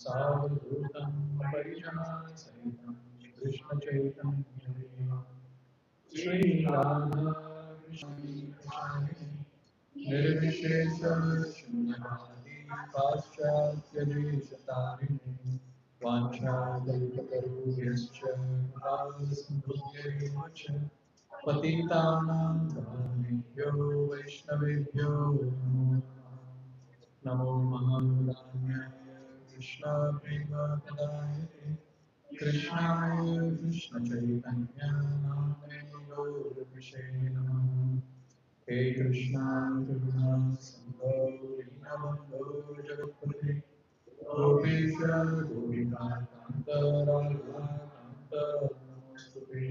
सावधूतं परिजनसहितं कृष्णचैतन्यदेव श्रीराधाकृष्णविचारिणे निर्विशेषशून्यवादी पाश्चात्यदेशतारिणे वाञ्छाकल्पतरुभ्यश्च कृपासिन्धुभ्यैव च पतितानां पावनेभ्यो वैष्णवेभ्यो नमो महापुराणाय कृष्णप्रेमप्रदायते कृष्णाय कृष्णचैतन्यनाम्ने गौरविषे नमः हे कृष्णा करुणा सिन्धो दीनबन्धो जगत्पते गोपेश गोपिकान्त राधाकान्त नमोऽस्तुते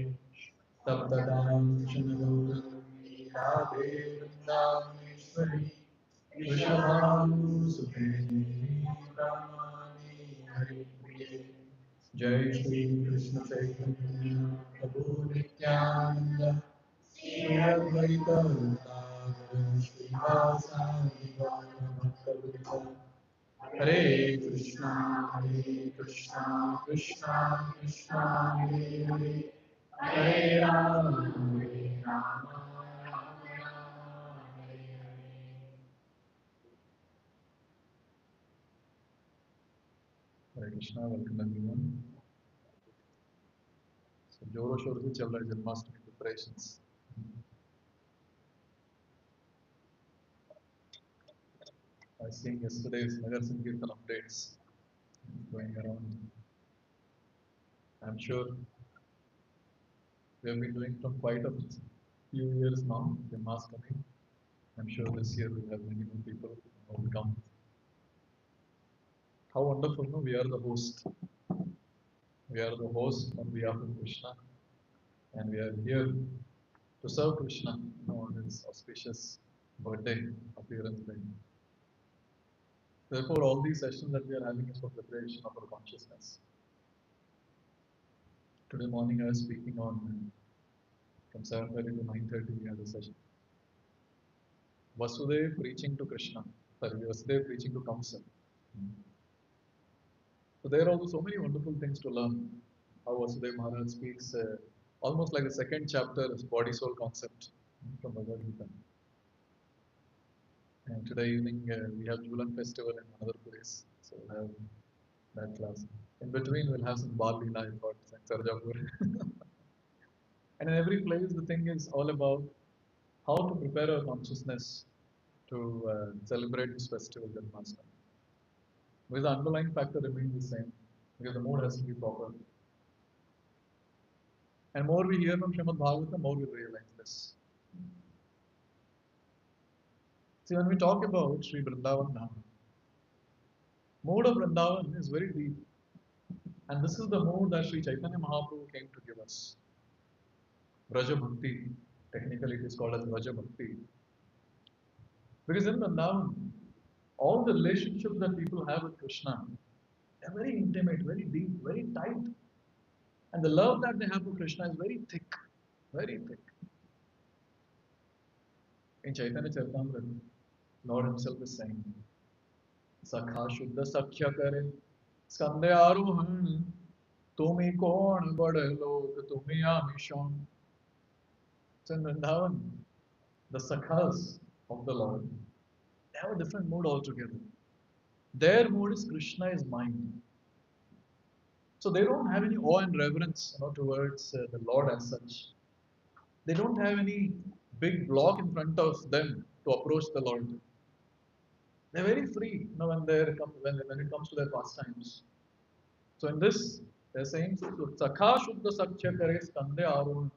तप्तकाञ्चन गौरी राधे वृन्दावनेश्वरी वृषभानुसुते प्रणमामि हरिप्रिये जय श्री कृष्ण चैतन्य प्रभु नित्यानंद श्री अद्वैत गदाधर श्रीवासादि गौरभक्तवृंद हरे कृष्णा कृष्णा कृष्णा हरे हरे हरे राम राम हरे हरे। हरे कृष्णा, वेलकम एवरीवन। जोरों शोरों से चल रहा है Janmashtami preparations. I seen yesterday's Nagar Sankirtan updates going around. I'm sure we have been doing from quite a few years now, Janmashtami. I'm sure this year we'll have many more people who will come. How wonderful, no? We are the host. We are the host on behalf of Krishna, and we are here to serve Krishna, on his auspicious birthday appearance day. Therefore, all these sessions that we are having is for preparation of our consciousness. Today morning I was speaking on from 7:30 to 9:30 we had a session. Vasudev preaching to Krishna. Sorry, Vasudev preaching to Kamsa. So there are also so many wonderful things to learn. How Vasudev Maharaj speaks almost like the second chapter is body soul concept from Bhagavad Gita. And today evening we have Julan festival in another place. So we'll have that class. In between we'll have some Bal Leela I thought in Sarjapur. And in every place the thing is all about how to prepare our consciousness to celebrate this festival that must come. Because the underlying factor remains the same, because the mood has to be proper. And more we hear from Srimad Bhagavatam, more we realize this. See, when we talk about Sri Vrindavan Dham, mood of Vrindavan is very deep. And this is the mood that Sri Chaitanya Mahaprabhu came to give us. Vraja Bhakti, technically it is called as Vraja Bhakti. Because in Vrindavan, all the relationships that people have with Krishna, they're very intimate, very deep, very tight. And the love that they have for Krishna is very thick, very thick. In Chaitanya Charitamrita, Lord Himself is saying, Sakha Shuddha Sakhya Kare, Skande Aruhan, Tumi Kon Bade Log, Tumi Amishon. So in Vrindavan, the Sakhas of the Lord, they have a different mood altogether. Their mood is Krishna is mine. So they don't have any awe and reverence towards the Lord as such. They don't have any big block in front of them to approach the Lord. They're very free when it comes to their pastimes. So in this, they're saying, Sakha Shuddha Sakya Kare Skande Arun.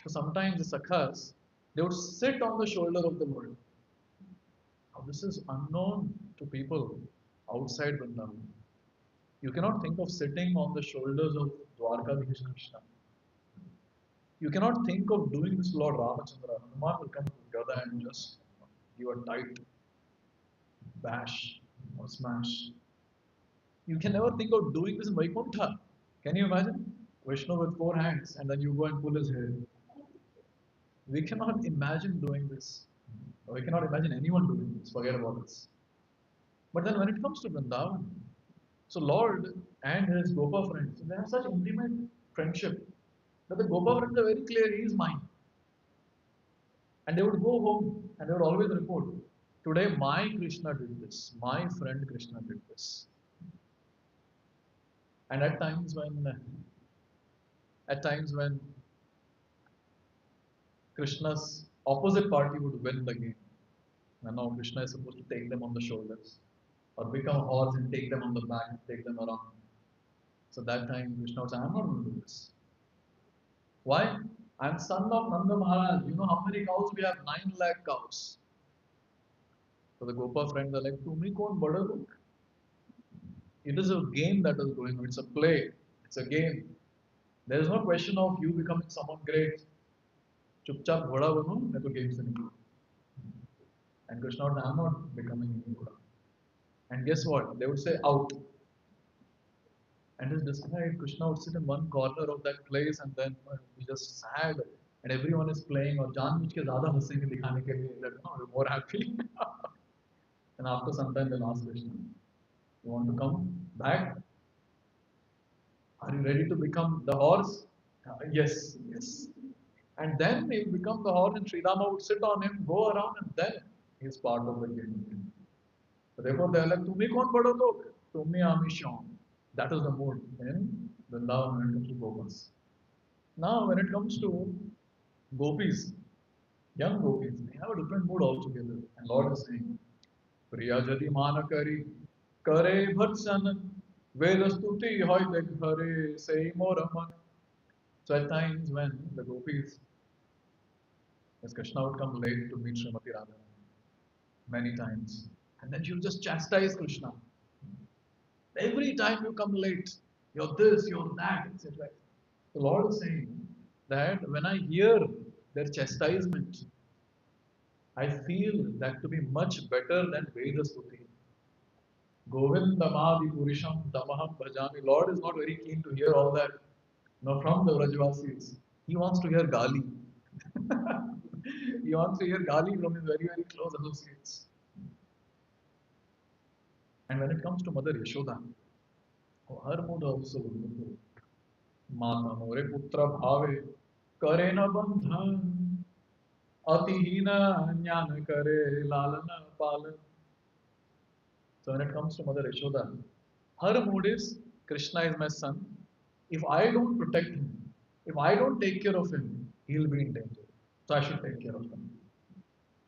So sometimes the Sakhas, they would sit on the shoulder of the Lord. Now this is unknown to people outside Vrindavan. You cannot think of sitting on the shoulders of Dwarkadhish Krishna. You cannot think of doing this to Lord Ramachandra. Hanuman will come together and just give a tight bash or smash. You can never think of doing this in Vaikuntha. Can you imagine? Vishnu with four hands and then you go and pull his hair. We cannot imagine doing this. We cannot imagine anyone doing this. Forget about this. But then when it comes to Vrindavan, So Lord and his Gopa friends, they have such intimate friendship that the Gopa friends are very clear, he is mine. And they would go home and they would always report, today my Krishna did this, my friend Krishna did this. And at times when Krishna's opposite party would win the game, and now Krishna is supposed to take them on the shoulders or become a horse and take them on the back and take them around. So that time Krishna would say, I'm not going to do this. Why? I'm son of Nanda Maharaj. You know how many cows we have? 9 lakh cows. So the Gopa friends are like, Tumi kon bada log. It is a game that is going on. It's a play. It's a game. There is no question of you becoming someone great. Chupchap ghoda bano, मैं तो game से निकलूं. And Krishna would say, I'm not becoming any ghoda. And guess what? They would say out. And it's described, Krishna would sit in one corner of that place and then be just sad. And everyone is playing और जानबूझ के ज़्यादा हंसेंगे दिखाने के लिए that no, you're more happy. And after some time they'll ask Krishna, you want to come back? Are you ready to become the horse? Yes, yes. And then he'll become the horse and Sri Rama would sit on him, go around and then he's part of the game. So therefore they're like, Tumi kon bado log? Tumi ami sham. That is the mood in Vrindavan when it comes to Gopas. Now when it comes to Gopis, young Gopis, they have a different mood altogether. And Lord is saying, Priya jadi mana kari, kare bhatsan, vedastuti hoy dekh hare, say more aman. So at times when the Gopis, as Krishna would come late to meet Srimati Radha, many times, and then she would just chastise Krishna. Every time you come late, you're this, you're that, etc. The Lord is saying that when I hear their chastisement, I feel that to be much better than Veda Stuti. Govindamadi Purisham Damaham Bhajami. Lord is not very keen to hear all that. From the Vrajvasis. He wants to hear Gali. He wants to hear Gali from his very, very close associates. And when it comes to Mother Yashoda, her mood also wonderful. Mata more putra bhave kare na bandhan atihina jnana kare lalana palan. So when it comes to Mother Yashoda, her mood is Krishna is my son. If I don't protect him, if I don't take care of him, he'll be in danger. So I should take care of him.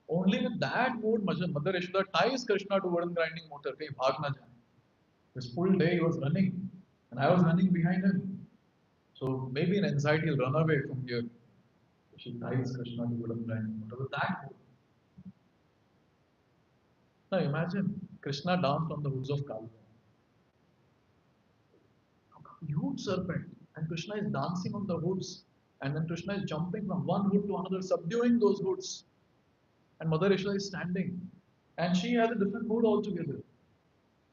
Only with that mood, Mother Yashoda ties Krishna to wooden grinding motor. Kahin bhag na jaye. This full day he was running, and I was running behind him. So maybe in anxiety he'll run away from here. She ties Krishna to wooden grinding motor. With that mood. Now imagine Krishna danced on the hooves of Kali. Huge serpent, and Krishna is dancing on the hoods, and then Krishna is jumping from one hood to another, subduing those hoods. And Mother Yashoda is standing, and she has a different mood altogether.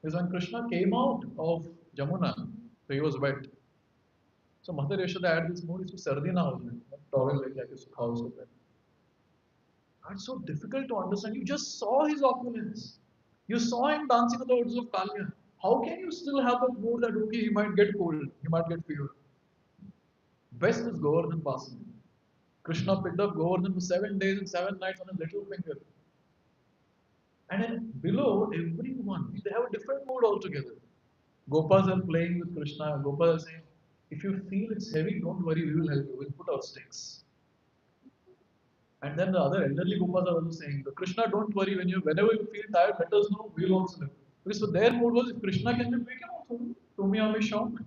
Because when Krishna came out of Jamuna, so he was wet. So Mother Yashoda had this mood, is sardi na ho jaye, towel like jaake sukhao usko pehle. That's so difficult to understand. You just saw his opulence. You saw him dancing on the hoods of Kalya. How can you still have that mood that okay, he might get cold, he might get fever? Best is Govardhan passing. Krishna picked up Govardhan for 7 days and 7 nights on his little finger. And then below, everyone, they have a different mood altogether. Gopas are playing with Krishna. Gopas are saying, if you feel it's heavy, don't worry, we will help you. We'll put our sticks. And then the other elderly Gopas are also saying, Krishna, don't worry, whenever you feel tired, let us know, we'll also help. Because so their mood was, if Krishna can help, we can also help. Tumi Ami Sham.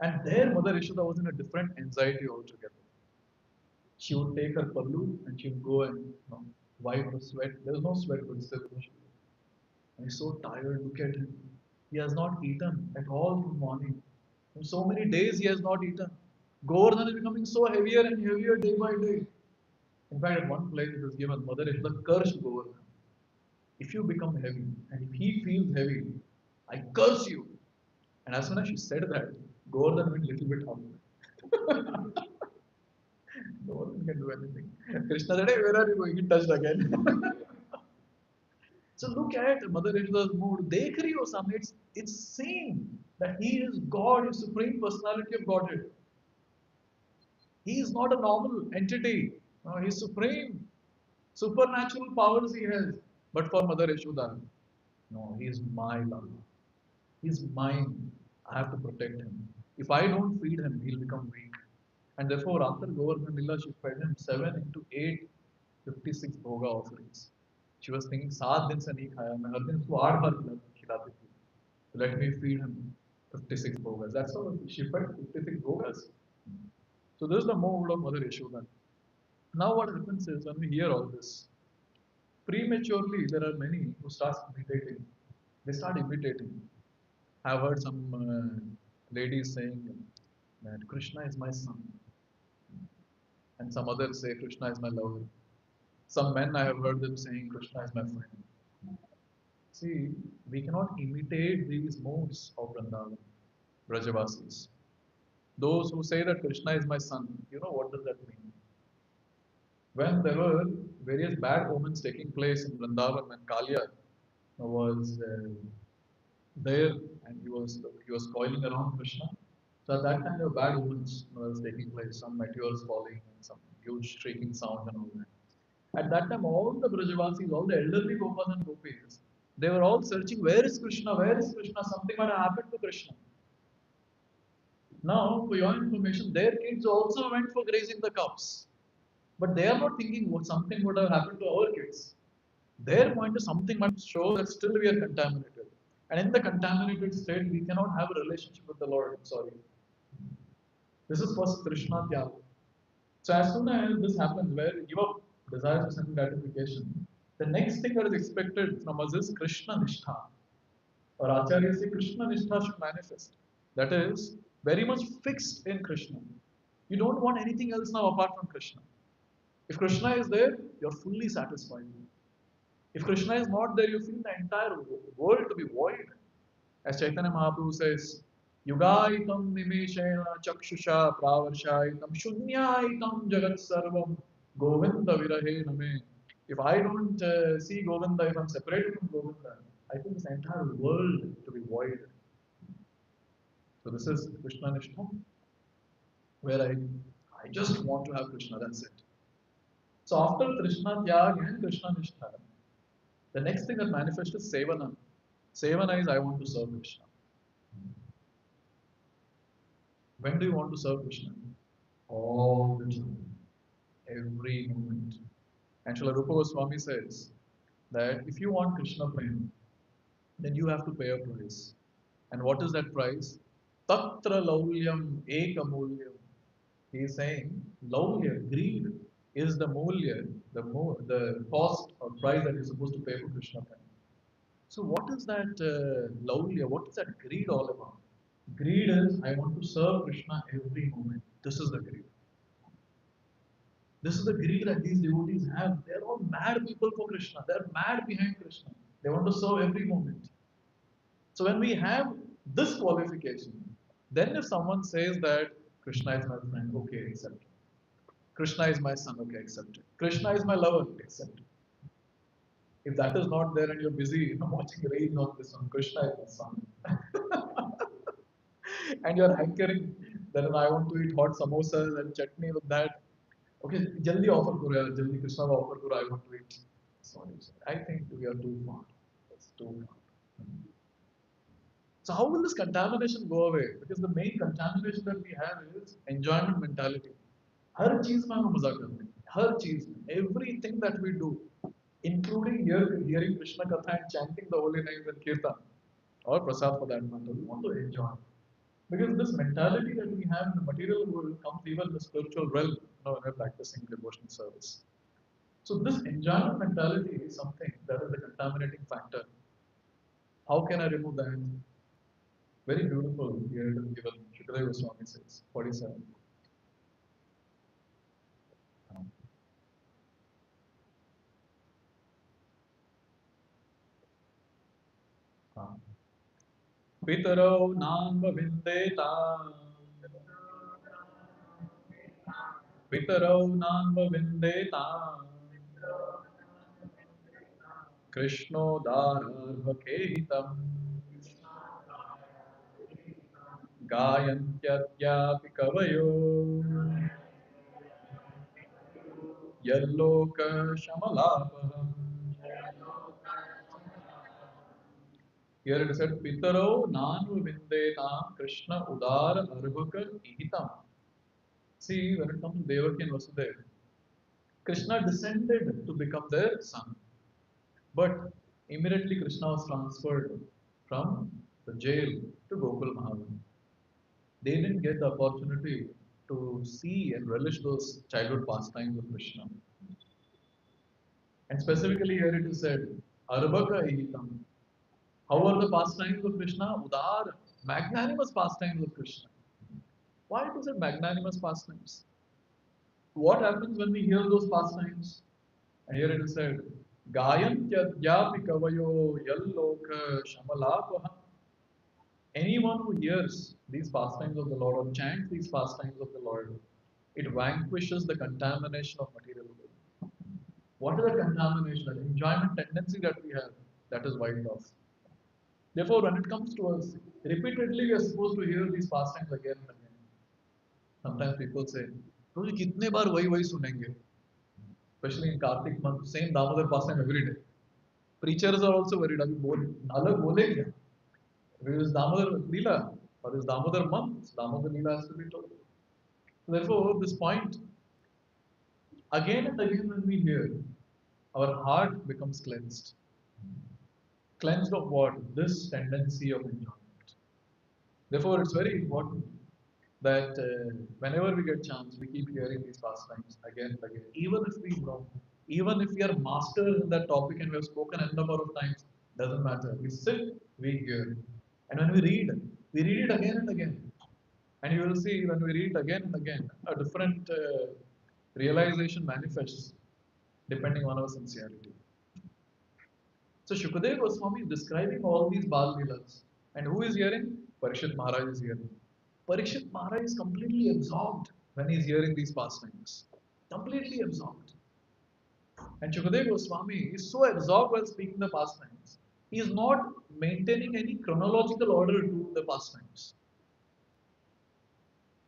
And their Mother Yashoda was in a different anxiety altogether. She would take her pallu and she would go and wipe her sweat. There was no sweat, but still. And he's so tired. Look at him. He has not eaten at all from morning. In so many days he has not eaten. Govardhan is becoming so heavier and heavier day by day. In fact, at one place it was given, Mother Yashoda cursed Govardhan. If you become heavy and if he feels heavy, I curse you. And as soon as she said that, Govardhan went a little bit up. No one can do anything. Krishna said, hey, where are you going? He touched again. So look at Mother Yashoda's mood. Dekh rahi ho samne. It's seen that he is God, is supreme personality of Godhead. He is not a normal entity. No, he is supreme. Supernatural powers he has. But for Mother Yashoda, no, he is my love. He is mine. I have to protect him. If I don't feed him, he'll become weak. And therefore, after Govardhan Lila, she fed him 7 into 8, 56 bhoga offerings. She was thinking, 7 दिन से नहीं खाया मैं हर दिन उसको 8 बार खिलाती थी. Let me feed him 56 bhogas. That's how she fed 56 bhogas. So this is the mood of Mother Yashoda. Now what happens is when we hear all this, prematurely there are many who start imitating. They start imitating. I've heard some ladies saying that Krishna is my son, and some others say Krishna is my lover. Some men I have heard them saying Krishna is my friend. See, we cannot imitate these moods of Vrindavan, Brajavasis. Those who say that Krishna is my son, you know what does that mean? When there were various bad omens taking place in Vrindavan, when Kalia was there and he was coiling around Krishna. So at that time there were bad omens was taking place, some meteors falling and some huge shrieking sound and all that. At that time, all the Brajavasis, all the elderly Gopas and Gopis, they were all searching, where is Krishna? Where is Krishna? Something might have happened to Krishna. Now, for your information, their kids also went for grazing the cows. But they are not thinking what something would have happened to our kids. Their point is something must show that still we are contaminated. And in the contaminated state, we cannot have a relationship with the Lord. Sorry. This is first Krishna Tyag. So as soon as this happens, where we give up desires of sense gratification, the next thing that is expected from us is Krishna Nishtha. Or Acharya say Krishna Nishtha should manifest. That is very much fixed in Krishna. You don't want anything else now apart from Krishna. If Krishna is there, you're fully satisfied. If Krishna is not there, you feel the entire world to be void. As Chaitanya Mahaprabhu says, Yugaitam nimeshena chakshusha pravarshaitam shunyaitam jagat sarvam Govinda virahe name. If I don't see Govinda, if I'm separated from Govinda, I feel this entire world to be void. So this is Krishna Nishtha, where I just want to have Krishna, that's it. So after Krishna Tyag and Krishna Nishtha, the next thing that manifests is Sevana. Sevana is I want to serve Krishna. When do you want to serve Krishna? All the time, every moment. And Srila Rupa Goswami says that if you want Krishna prema, then you have to pay a price. And what is that price? Tatra laulyam ekamulyam. He is saying laulya, greed, is the mulya, the cost or price that you're supposed to pay for Krishna prema. So what is that laulya? What is that greed all about? Greed is I want to serve Krishna every moment. This is the greed. This is the greed that these devotees have. They're all mad people for Krishna. They're mad behind Krishna. They want to serve every moment. So when we have this qualification, then if someone says that Krishna is my friend, okay, accept it. Krishna is my son, okay, accept it. Krishna is my lover, accept it. If that is not there and you're busy watching reels on this one, Krishna is my son. And you're hankering that I want to eat hot samosas and chutney with that. Okay, jaldi offer karo yaar, jaldi Krishna ka offer karo, I want to eat. Sorry, I think we are too far. It's too far. So how will this contamination go away? Because the main contamination that we have is enjoyment mentality. हर चीज में हम मजा करते हैं, हर चीज में, everything that we do, including hearing Krishna Katha and chanting the holy names and kirtan, or prasad for that matter, we want to enjoy. Because this mentality that we have in the material world comes even in the spiritual realm, when we're practicing devotional service. So this enjoyment mentality is something that is the contaminating factor. How can I remove that? Very beautiful here it is given. Shukadeva Goswami says, 47. Pitarau Namba Vindeta. Pitarau Namba Vindeta. कृष्णोदारभकेहितम् गायन्त्यद्यापि कवयो यल्लोकशमलापहम्. Here it is said, Pitaro nanu vindetam Krishna udara arbhaka ihitam. See, when it comes to Devaki and Vasudeva, Krishna descended to become their son. But immediately Krishna was transferred from the jail to Gokul Mahavan. They didn't get the opportunity to see and relish those childhood pastimes of Krishna. And specifically here it is said, Arbhaka ihitam. How are the pastimes of Krishna? Udar, magnanimous pastimes of Krishna. Why it was it magnanimous pastimes? What happens when we hear those pastimes? And here it is said, Gayantyapi kavayo yalloka shamalapaha. Anyone who hears these pastimes of the Lord or chants these pastimes of the Lord, it vanquishes the contamination of material world. What is the contamination? The enjoyment tendency that we have, that is wiped off. Therefore, when it comes to us, repeatedly we are supposed to hear these pastimes again and again. Sometimes people say, "Prabhuji, कितने बार वही सुनेंगे?" Especially in Kartik month, same Damodar pastime every day. Preachers are also worried. अभी अलग बोले क्या? If it is Damodar Leela or this Damodar month, Damodar Leela has to be told. Therefore, this point, again and again when we hear, our heart becomes cleansed. Cleansed of what? This tendency of enjoyment. Therefore, it's very important that whenever we get chance, we keep hearing these pastimes again and again. Even if we know, even if we are masters in that topic and we have spoken a number of times, doesn't matter. We sit, we hear. And when we read it again and again. And you will see when we read it again and again, a different realization manifests depending on our sincerity. So Shukadeva Goswami is describing all these Bal Leelas. And who is hearing? Parikshit Maharaj is hearing. Parikshit Maharaj is completely absorbed when he is hearing these pastimes. Completely absorbed. And Shukadeva Goswami is so absorbed while speaking the pastimes. He is not maintaining any chronological order to the pastimes.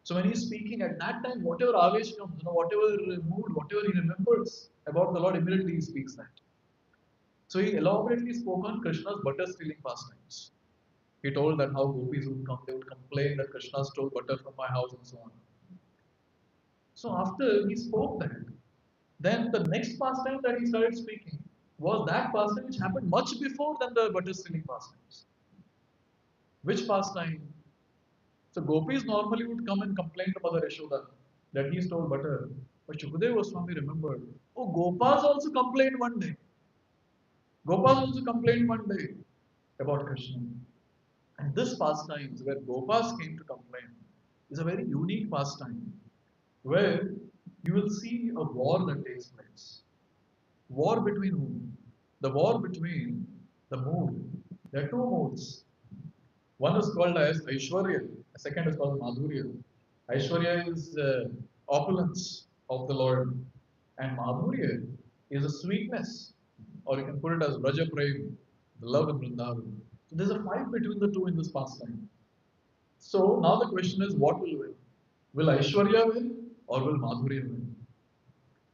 So when he's speaking at that time, whatever Avesh comes, whatever mood, whatever he remembers about the Lord, immediately he speaks that. So he elaborately spoke on Krishna's butter stealing pastimes. He told that how gopis would come, they would complain that Krishna stole butter from my house and so on. So after he spoke that, then the next pastime that he started speaking was that pastime which happened much before than the butter stealing pastimes. Which pastime? So gopis normally would come and complain to Mother Yashoda that he stole butter. But Shukadeva Goswami remembered, oh, Gopas also complained one day. Gopas also complained one day about Krishna. And this pastime, where Gopas came to complain, is a very unique pastime where you will see a war that takes place. War between whom? The war between the mood. There are two moods. One is called as Aishwarya, the second is called Madhurya. Aishwarya is opulence of the Lord, and Madhurya is a sweetness, or you can put it as Vraja Prem, the love in Vrindavan. So there's a fight between the two in this pastime. So now the question is, what will win? Will Aishwarya win or will Madhurya win?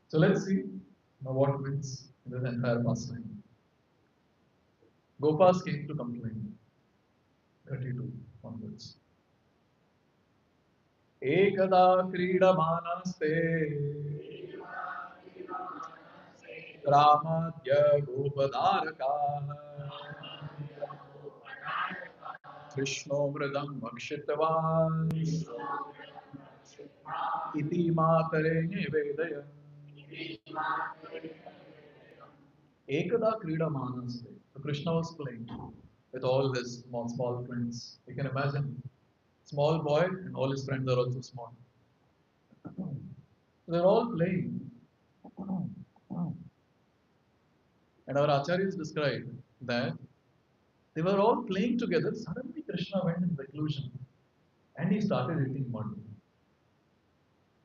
So let's see now what wins in this entire pastime. Gopas came to complain. 32 onwards. एकदा क्रीडमानस्ते रामाद्य गोपधारकाः कृष्णो मृदं भक्षितवान् इति मातरे निवेदयन्. Ekada क्रीडमानस्ते. So Krishna was playing with all his small friends. You can imagine, small boy and all his friends are also small. They're all playing. And our acharyas described that they were all playing together. Suddenly Krishna went in seclusion and he started eating mud.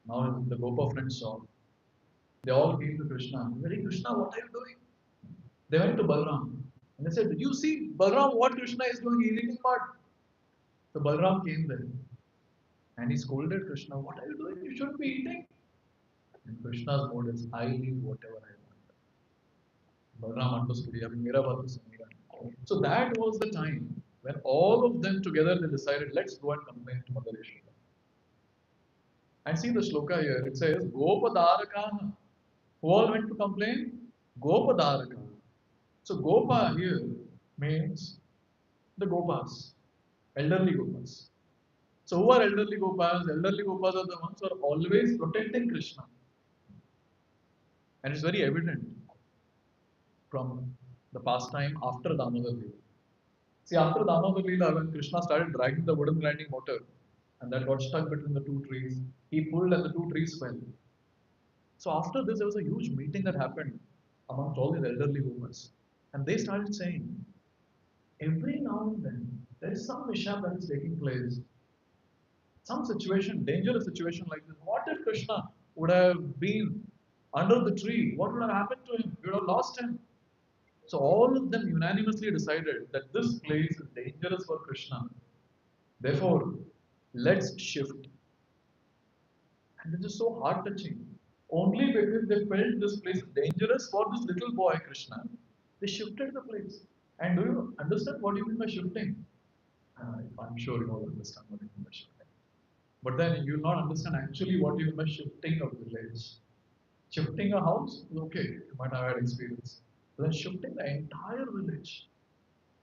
Now the Gopa friends saw. They all came to Krishna. Very Krishna, what are you doing? They went to Balram and they said, "Did you see Balram what Krishna is doing? He's eating mud." So Balram came there and he scolded Krishna, "What are you doing? You shouldn't be eating." And Krishna's mode is, "I eat whatever I want." Balram understood, "Abhi mera baat to sunega." So that was the time when all of them together they decided, let's go and complain to Mother Yashoda. And see the shloka here, it says, Gopadaraka. Who all went to complain? Gopadaraka. So Gopa here means the Gopas, elderly Gopas. So who are elderly Gopas? Elderly Gopas are the ones who are always protecting Krishna. And it's very evident from the pastime after Damodar Leela. See, after Damodar Leela, when Krishna started dragging the wooden grinding mortar, and that got stuck between the two trees, he pulled and the two trees fell. So after this, there was a huge meeting that happened amongst all these elderly Gopas. And they started saying, every now and then, there is some mishap that is taking place. Some situation, dangerous situation like this. What if Krishna would have been under the tree? What would have happened to him? We would have lost him. So all of them unanimously decided that this place is dangerous for Krishna. Therefore, let's shift. And this is so heart touching. Only because they felt this place is dangerous for this little boy Krishna, they shifted the place. And do you understand what you mean by shifting? I'm sure you all understand what you mean by shifting. But then you will not understand actually what you mean by shifting a village. Shifting a house, okay, you might have had experience. But then shifting the entire village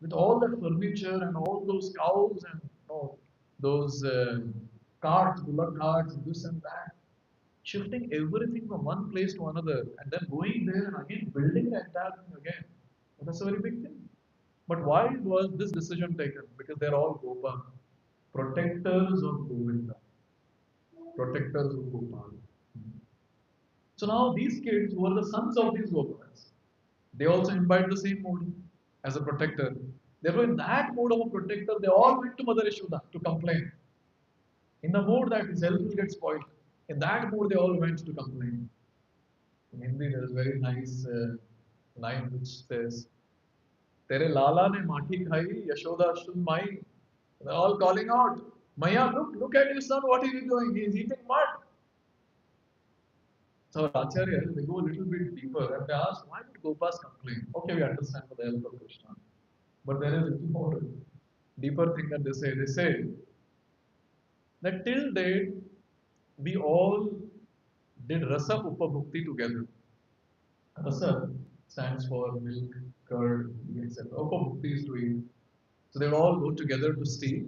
with all that furniture and all those cows and those carts, bullock carts, this and that, shifting everything from one place to another and then going there and again building the entire thing again. Well, that's a very big thing. But why was this decision taken? Because they're all Gopa, protectors of Govinda, protectors of Gopal. So now these kids who are the sons of these Gopas, they also imbibe the same mood as a protector. Therefore, in that mood of a protector, they all went to Mother Yashoda to complain. In the mood that his health will get spoiled, in that mood they all went to complain. In Hindi, there is a very nice line which says, "Tere lala ne maathi khai, Yashoda shud mai." They're all calling out, "Maya, look at your son. What is he doing? He is eating mud." So Acharya, they go a little bit deeper and they ask, why did Gopas complain? Okay, we understand for the help of Krishna. But there is a little more deeper thing that they say. They say that till date, we all did rasa upabhukti together. Rasa stands for milk, curd, etc. Upabhukti is to eat. So they would all go together to steal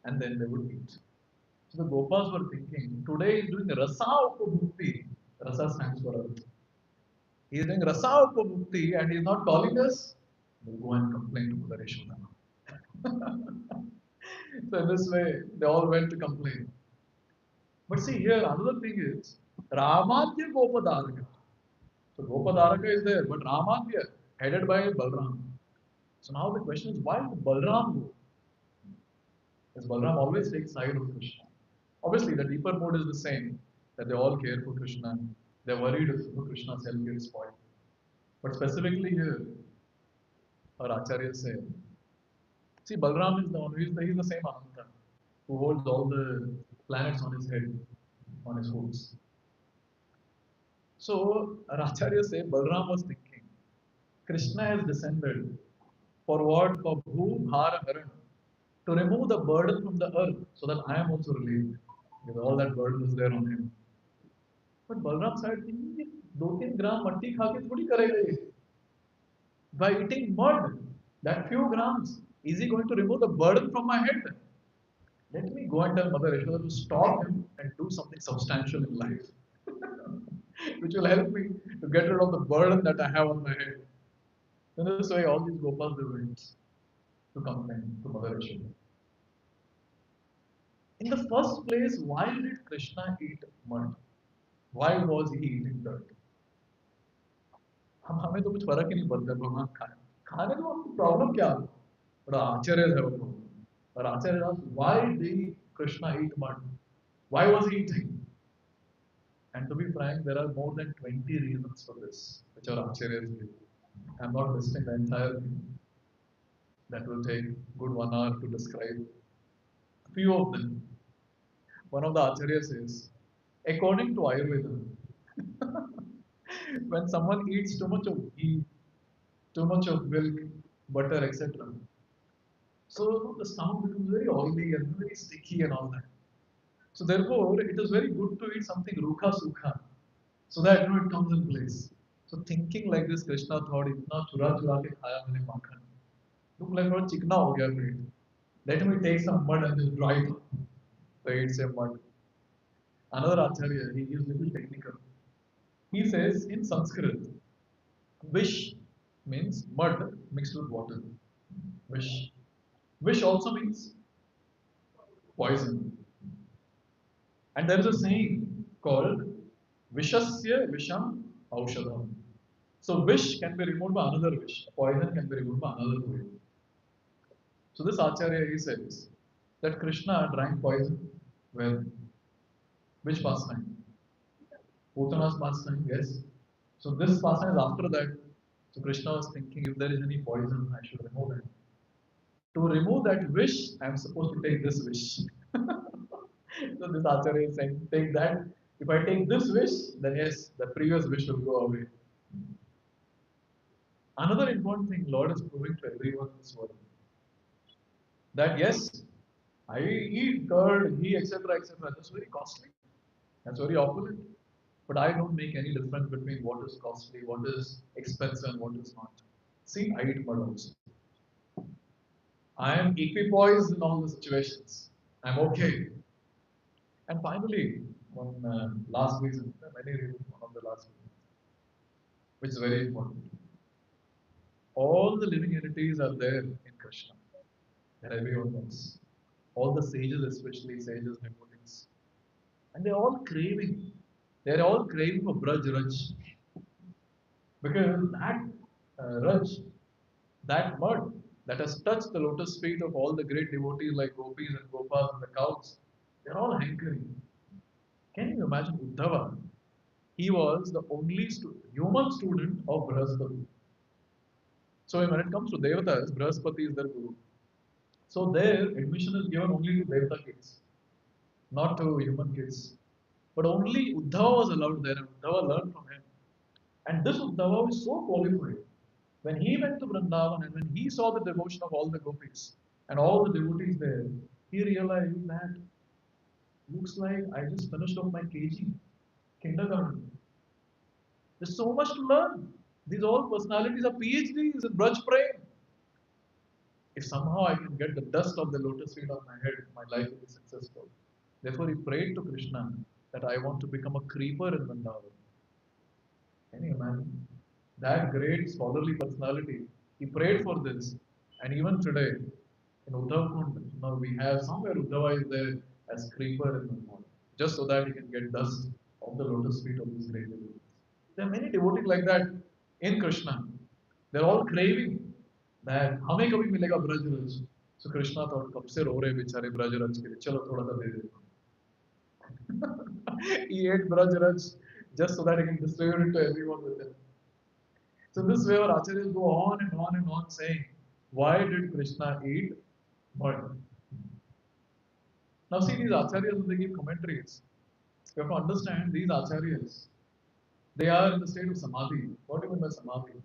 and then they would eat. So the Gopas were thinking, today he's doing rasa upabhukti. Rasa stands for earth. He is doing rasa upabhukti and he is not calling us. We'll go and complain to Mother Yashoda. So in this way, they all went to complain. But see here, another thing is, Ramadya Gopadaraka. So Gopadaraka is there, but Ramadya, headed by Balram. So now the question is, why did Balram go? Because Balram always takes side of Krishna. Obviously, the deeper mode is the same, that they all care for Krishna. They're worried if Krishna's health gets spoiled. But specifically here, our Acharya say, see, Balram is the one, he's the same Ananta, who holds all the planets on his head, on his hooves. So, our Acharya say, Balram was thinking, Krishna has descended for what? For Bhu Bhara Haran, to remove the burden from the earth so that I am also relieved. Because all that burden is there on him. But Balram started thinking, 2-3 gram matti खा के थोड़ी करेगा ये. By eating mud, that few grams, is he going to remove the burden from my head? Let me go and tell Mother Yashoda to stop him and do something substantial in life, which will help me to get rid of the burden that I have on my head. In this way, all these Gopas they went to complain to Mother Yashoda. In the first place, why did Krishna eat mud? Why was he eating dirt? हमें तो कुछ फर्क ही नहीं पड़ता भगवान खाने में आपको प्रॉब्लम क्या है बड़ा आश्चर्य है वो और आश्चर्य why did Krishna eat mud? Why was he eating? And to be frank, there are more than 20 reasons for this, which are Acharyas give. I'm not listing the entire thing. That will take good 1 hour to describe. Few of them. One of the acharyas says, according to Ayurveda, when someone eats too much of ghee, too much of milk, butter, etc., so the stomach becomes very oily and very sticky and all that. So therefore, it is very good to eat something rukha sukha, so that it comes in place. So thinking like this, Krishna thought, "इतना चुरा चुरा के खाया मैंने माखन, look like थोड़ा चिकना हो गया पेट. Let me take some mud and just dry it up." So he eats some mud. Another acharya, he is little technical. He says in Sanskrit, wish means mud mixed with water. Wish. Wish also means poison. And there is a saying called Vishasya Visham Aushadam. So wish can be removed by another wish. Poison can be removed by another poison. So this Acharya he says that Krishna drank poison when which pastime? Putana's pastime, yes. So this pastime is after that. So Krishna was thinking if there is any poison, I should remove it. To remove that wish, I am supposed to take this wish. So this Acharya is saying, take that. If I take this wish, then yes, the previous wish will go away. Another important thing Lord is proving to everyone in this world that yes, I eat curd, ghee, etc., etc. That's very costly. That's very opulent. But I don't make any difference between what is costly, what is expensive, and what is not. See, I eat mud also. I am equipoised in all the situations. I'm okay. And finally, one last reason, many reasons, one of the last reasons, which is very important. All the living entities are there in Krishna, that everyone knows. All the sages, especially sages, devotees, and they're all craving. They're all craving for Braj Raj. Because that Raj, that mud that has touched the lotus feet of all the great devotees like gopis and gopas and the cows, they're all hankering. Can you imagine Uddhava? He was the only human student of Brahaspati. So when it comes to Devatas, Brahaspati is their guru. So their admission is given only to Devata kids, not to human kids. But only Uddhava was allowed there, and Uddhava learned from him. And this Uddhava was so qualified. When he went to Vrindavan and when he saw the devotion of all the gopis and all the devotees there, he realized that looks like I just finished off my KG, kindergarten. There's so much to learn. These all personalities are PhDs in Braj Prem. If somehow I can get the dust of the lotus feet on my head, my life will be successful. Therefore, he prayed to Krishna that I want to become a creeper in Vrindavan. Can you imagine? That great scholarly personality, he prayed for this. And even today, in Uddhav Kund, now we have somewhere Uddhava is there as creeper in Vrindavan, just so that he can get dust of the lotus feet of these great devotees. There are many devotees like that in Krishna. They're all craving that हमें कभी मिलेगा ब्रजरज. So Krishna thought कब से रो रहे बेचारे ब्रजरज के लिए चलो थोड़ा सा दे देता हूँ. He ate ब्रजरज just so that he can distribute it to everyone with him. So this way our acharyas go on and on and on saying, why did Krishna eat mud? Now see these acharyas when they give commentaries, you have to understand these acharyas, they are in the state of samadhi. What do you mean by samadhi?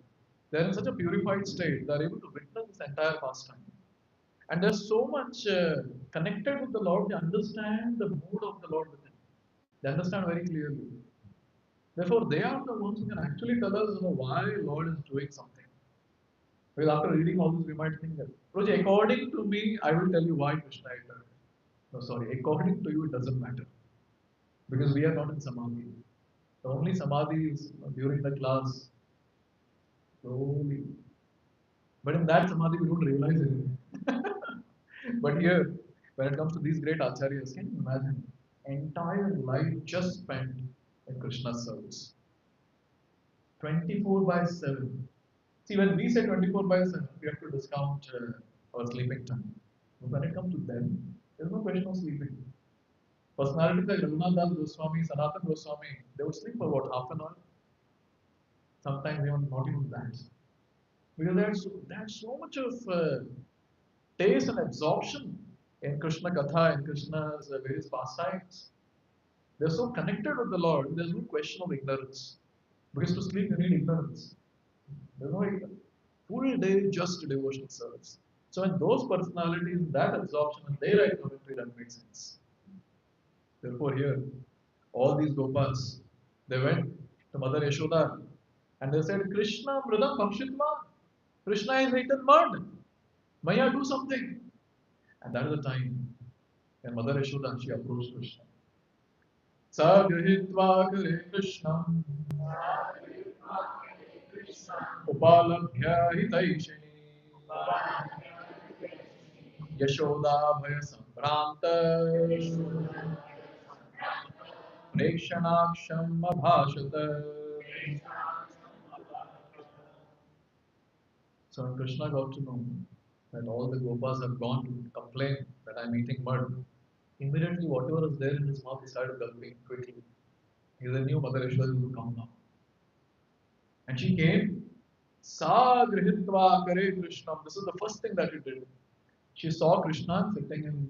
They are in such a purified state, they are able to witness this entire pastime. And they're so much connected with the Lord, they understand the mood of the Lord within. They understand very clearly. Therefore, they are the ones who can actually tell us why Lord is doing something. Because after reading all this, we might think that, Prabhuji, according to me, I will tell you why Krishna is there. No, sorry, according to you, it doesn't matter. Because we are not in Samadhi. The only Samadhi is during the class, slowly. But in that Samadhi, we don't realize it. But here, when it comes to these great acharyas, can you imagine? Entire life just spent in Krishna's service. 24 by 7. See, when we say 24 by 7, we have to discount our sleeping time. But when it comes to them, there's no question of sleeping. Personalities like Raghunath Das Goswami, Sanatan Goswami, they would sleep for what, half an hour? Sometimes even not even that. Because there's so much of taste and absorption in Krishna Katha and Krishna's various pastimes. They're so connected with the Lord, there's no question of ignorance. Because to sleep, you need ignorance. There's no ignorance. Full day, just devotional service. So, when those personalities, that absorption, and they write commentary, that makes sense. Therefore, here, all these Gopas, they went to Mother Yashoda and they said, Krishna, Mridam Bhakshitva. Krishna is eaten mud. Maya, do something. And that is the time when Mother Yashoda, she approached Krishna. Sagahitva kare Krishna upalabhya hitaishini Yashoda bhaya sambranta prekshanaksham abhashata. So when Krishna got to know that all the Gopas have gone to complain that I'm eating mud, immediately whatever was there in his mouth, he started gulping quickly. He knew Mother Yashoda would come now. And she came, Sa grihitva kare Krishna. This is the first thing that he did. She saw Krishna sitting in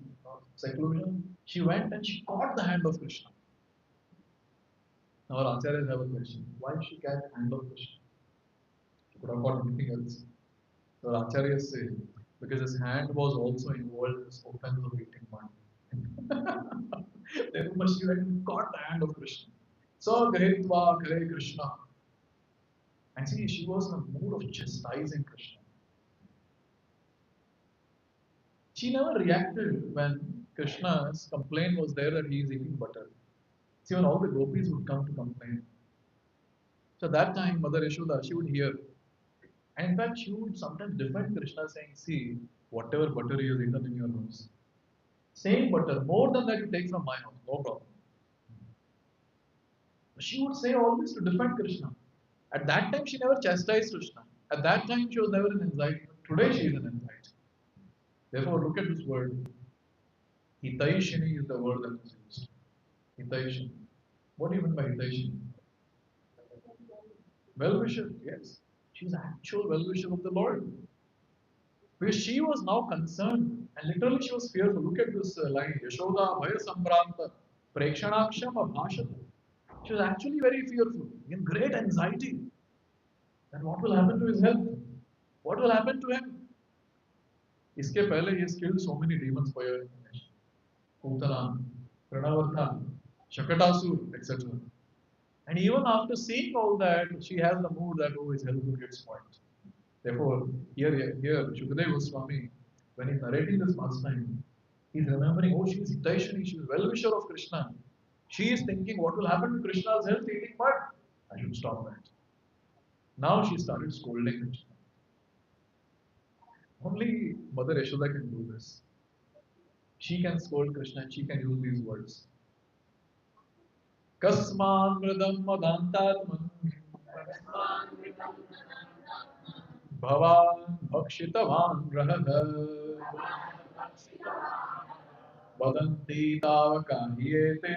seclusion. She went and she caught the hand of Krishna. Now our acharyas have a question. Why she catch the hand of Krishna? She could have caught anything else. So our acharyas say, because his hand was also involved in this offense of eating mud. Therefore she went and caught the hand of Krishna. So grihitva kare Krishna. And see, she was in a mood of chastising Krishna. She never reacted when Krishna's complaint was there that he is eating butter. See, when all the gopis would come to complain. So that time, Mother Yashoda, she would hear. And in fact, she would sometimes defend Krishna saying, see, whatever butter you have eaten in your house, same butter, more than that you take from my house, no problem. She would say all this to defend Krishna. At that time, she never chastised Krishna. At that time, she was never in anxiety. Today, she is in anxiety. Therefore, look at this word. Hitaishini is the word that is used. Hitaishini. What do you mean by Hitaishini? Well-wisher, yes. She's actual well-wisher of the Lord. Because she was now concerned and literally she was fearful. Look at this line. Yashoda Bhaya Sambranta Prekshanaksham Abhashata. She was actually very fearful, in great anxiety. That what will happen to his health? What will happen to him? इसके पहले he has killed so many demons for your information. Putana, Pranavartha, Shakatasur, etc. And even after seeing all that, she has the mood that, oh, his health will get spoiled. Therefore, here, Shukadeva Goswami, when he's narrating this pastime, he's remembering, oh, she's Hitaishani, she's well-wisher of Krishna. She is thinking, what will happen to Krishna's health eating mud? I should stop that. Now she started scolding Krishna. Only Mother Yashoda can do this. She can scold Krishna and she can use these words. Kasman mridam madantatman Bhavan bhakshitavan rahah Vadanti tavakahiyete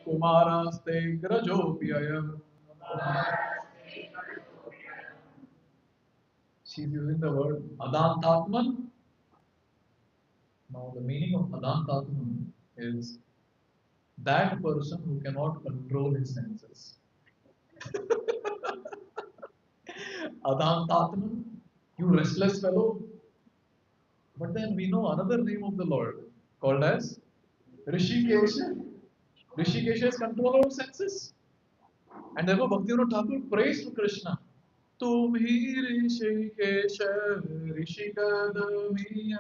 Kumaraste grajopyayam. She's using the word adantatman. Now the meaning of adantatman is that person who cannot control his senses. Adantatman, you restless fellow. But then we know another name of the Lord called as Rishikesha. Rishikesha is control over senses. And therefore Bhaktivinoda Thakur prays to Krishna. Tum hi Rishikesha Rishikadamiya.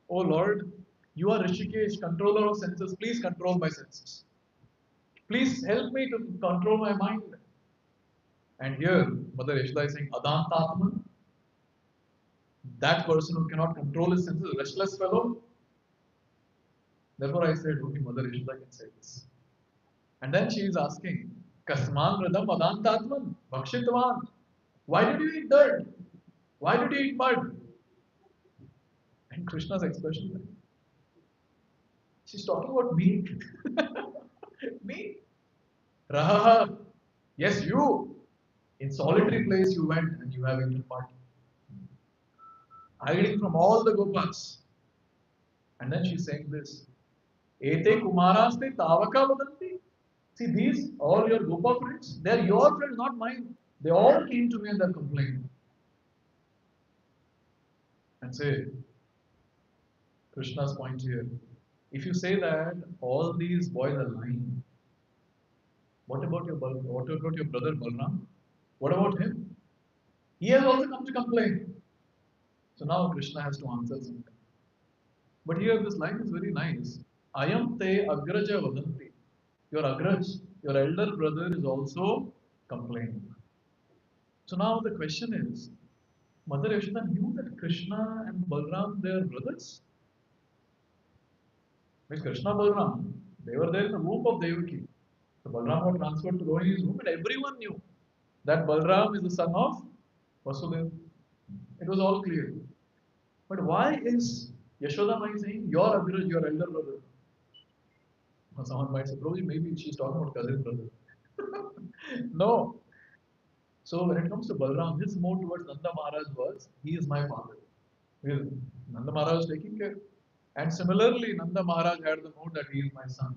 Oh Lord, you are Rishikesh, controller of senses. Please control my senses. Please help me to control my mind. And here, Mother Yashoda is saying, Adantatman, that person who cannot control his senses, restless fellow. Therefore, I said, only Mother Yashoda can say this. And then she is asking, Kasman Radam Adantatman, Bhakshitvan. Why did you eat dirt? Why did you eat mud? And Krishna's expression, she's talking about me. Me? Rahaha. Yes, you. In solitary place you went and you have eaten mud, hiding from all the Gopas. And then she's saying this, Ete Kumaraste Tavaka Vadanti. See, these, all your Gopa friends, they are your friends, not mine. They all came to me and they're complaining. And say, Krishna's point here, if you say that all these boys are lying, what about your brother Balram? What about him? He has also come to complain. So now Krishna has to answer something. But here this line is very nice. Ayam te agraja vadanti. Your agraj, your elder brother is also complaining. So now the question is, Mother Yashoda knew that Krishna and Balram, they are brothers. With Krishna Balram, they were there in the womb of Devaki. So Balram got transferred to Rohini's womb, and everyone knew that Balram is the son of Vasudeva. It was all clear. But why is Yashoda Mai saying your agraj, your elder brother? Or someone might say, Prabhuji, maybe she's talking about cousin brother. No. So when it comes to Balram, his mode towards Nanda Maharaj was, he is my father. Nanda Maharaj was taking care. And similarly, Nanda Maharaj had the mode that he is my son.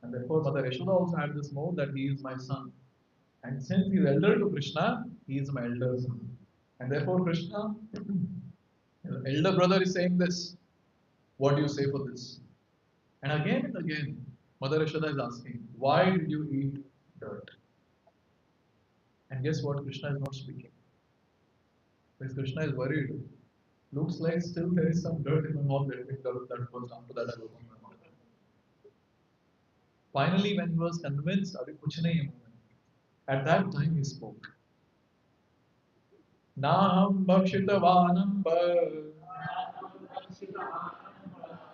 And therefore, Mother Yashoda also had this mode that he is my son. And since he is elder to Krishna, he is my elder son. And therefore, Krishna, his elder brother is saying this. What do you say for this? And again, Mother Yashoda is asking, why did you eat dirt? And guess what? Krishna is not speaking. Because Krishna is worried. Looks like still there is some dirt in my mouth. Let me develop that first. After that, I will open my mouth. Finally, when he was convinced, Abhi kuch nahi hai. At that time, he spoke. Naham bhakshitavanam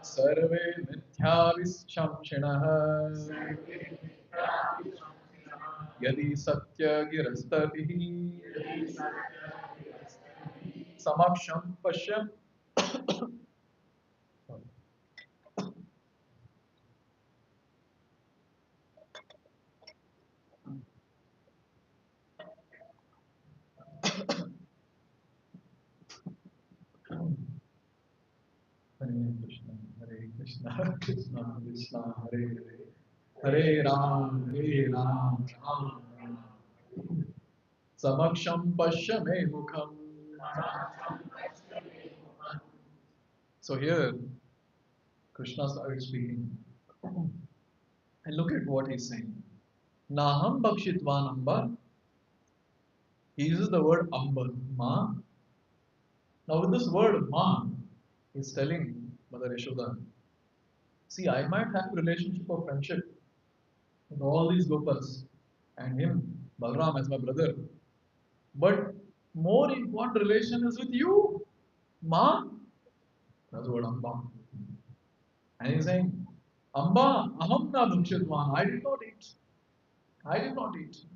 sarve mithya vishamshinah yadi satya girastatihi samaksham pashyam. Hare Krishna, Krishna Krishna, Hare Hare, Hare Ram, Ram Ram. Samaksham Pasya Me Mukham. So here, Krishna started speaking. And look at what he's saying. Naham Bhakshitvan Amba. He uses the word Amba, Ma. Now with this word Ma, he's telling Mother Yashoda, see, I might have a relationship of friendship with all these Gopas and him, Balram, as my brother. But more important relation is with you, Ma. That's what Amba. And he's saying, Amba, aham na bhakshitvan. I did not eat. I did not eat.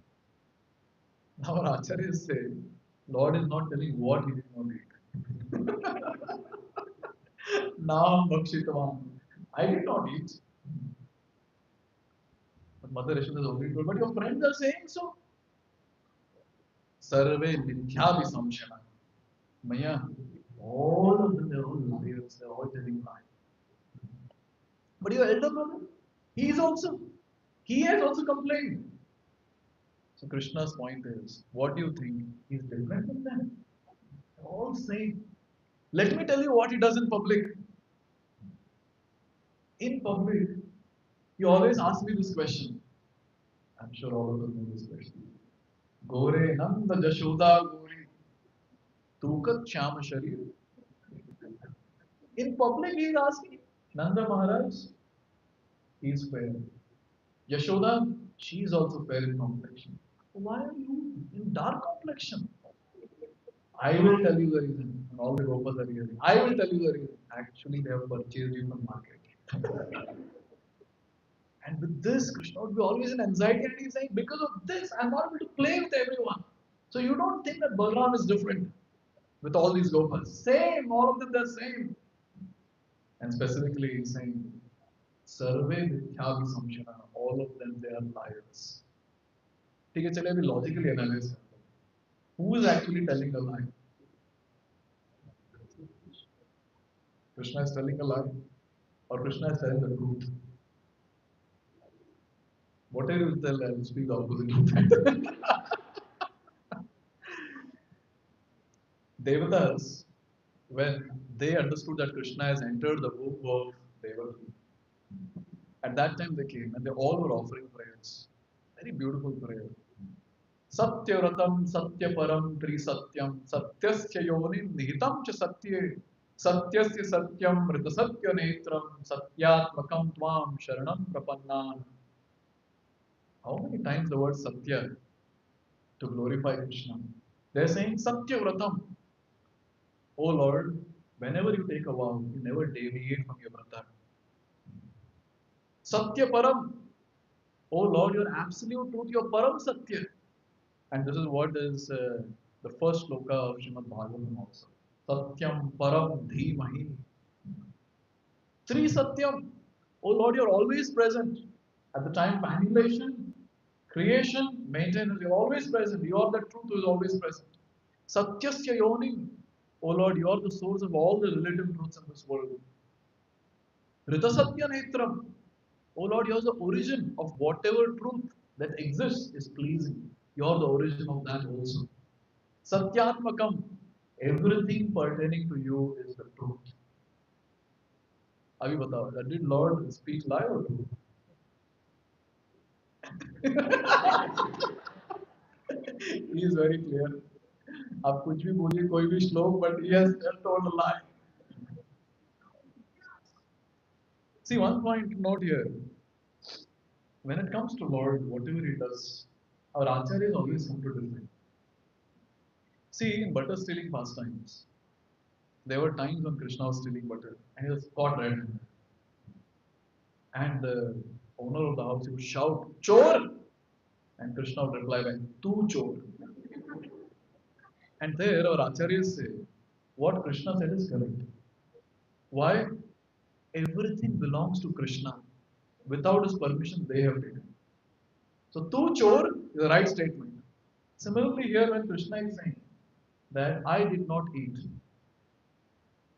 Now our acharyas say, Lord is not telling what he did not eat. Now bhakshitvan. I did not eat. But Mother Yashoda is only told, but your friends are saying so. Sarve mithya visamshana. Maya, all of them, they're all liars, they're all telling lies. But your elder brother, he has also complained. So Krishna's point is, what do you think? He's different from them. They're all same. Let me tell you what he does in public. In public, he always asks me this question. I'm sure all of us know this question. Gore Nanda Jashoda Gori Tukat Shama Sharir. In public, he is asking Nanda Maharaj, he is fair. Yashoda, she is also fair in complexion. Why are you in dark complexion? I will tell you the reason. And all the Gopas are hearing. I will tell you the reason. Actually, they have purchased you from market. And with this, Krishna would be always in anxiety and he's saying, because of this, I'm not able to play with everyone. So you don't think that Balram is different with all these Gopas. Same, all of them, they're same. And specifically, he's saying, Sarve Mithya Samshana, all of them, they are liars. ठीक है चलिए अभी logically analyze Who is actually telling a lie? Krishna is telling a lie, or Krishna is telling the truth? Whatever you tell, I will speak the opposite of that. Devatas, when they understood that Krishna has entered the womb of Devaki, at that time they came and they all were offering prayers. Very beautiful prayer. Satyavratam Satyaparam Trisatyam Satyasya Yonim Nihitam Cha Satye Satyasya Satyam Ritasatya Netram Satyatmakam Tvam Sharanam Prapannan. How many times the word Satya to glorify Krishna? They're saying Satyavratam. Oh Lord, whenever you take a vow, you never deviate from your vrata. Satyaparam. Oh Lord, your absolute truth, your Param Satya. And this is what is the first sloka of Srimad Bhagavatam also. Satyam Param Dhimahi. Three Satyam. Oh Lord, you're always present. At the time of annihilation, creation, maintenance, you're always present. You are the truth who is always present. Satyasya Yonim. Oh Lord, you are the source of all the relative truths in this world. Ritasatya Netram. Oh Lord, you are the origin of whatever truth that exists is pleasing. You are the origin of that also. Satyatmakam. Everything pertaining to you is the truth. Abhi batao, did Lord speak lie or truth? He is very clear. आप कुछ भी बोलिए कोई भी श्लोक, but he has told a lie. See, one point to note here. When it comes to Lord, whatever he does, our acharyas always come to defend. See, in butter stealing pastimes, there were times when Krishna was stealing butter and he was caught red-handed. And the owner of the house, he would shout, Chor! And Krishna would reply back, Tu Chor. And there our acharyas say, what Krishna said is correct. Why? Everything belongs to Krishna. Without his permission, they have taken. So, Tu Chor is the right statement. Similarly, here when Krishna is saying that I did not eat.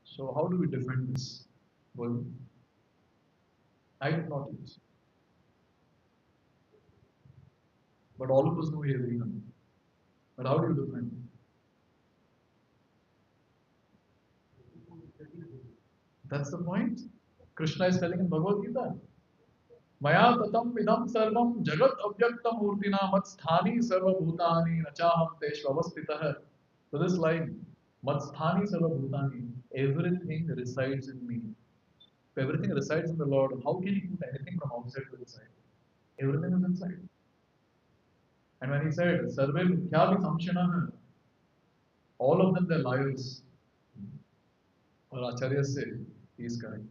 So, how do we defend this? Well, I did not eat. But all of us know he has eaten. But how do you defend? That's the point. Krishna is telling in Bhagavad Gita. Maya tatam idam sarvam jagat avyaktam murtina matsthani sarva bhutani nachaham teshvavastitah. So this line, matsthani sarva bhutani, everything resides in me. If everything resides in the Lord, how can he put anything from outside to inside? Everything is inside. And when he said, Sarve mithyabhi samshinah, all of them they're liars. Our Acharya say, he is correct.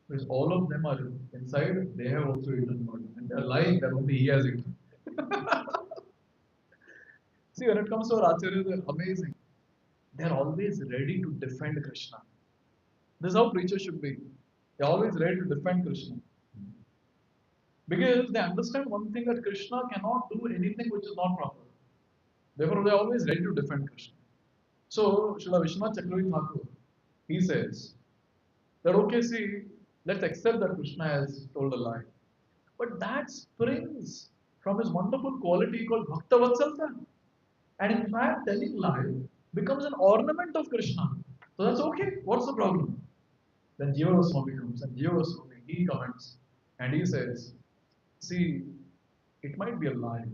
Because all of them are inside, they have also eaten murder. And they're lying that only he has eaten. See, when it comes to our Acharyas, they're amazing. They're always ready to defend Krishna. This is how preachers should be. They're always ready to defend Krishna. Because they understand one thing that Krishna cannot do anything which is not proper. Therefore, they're always ready to defend Krishna. So, Srila Vishwanath Chakravarti Thakur, he says that, okay, see, let's accept that Krishna has told a lie. But that springs from his wonderful quality called Bhakta Vatsalta. And in fact, telling lie becomes an ornament of Krishna. So that's okay. What's the problem? Then Jiva Goswami comes, and Jiva Goswami, he comments, and he says, see, it might be a lie,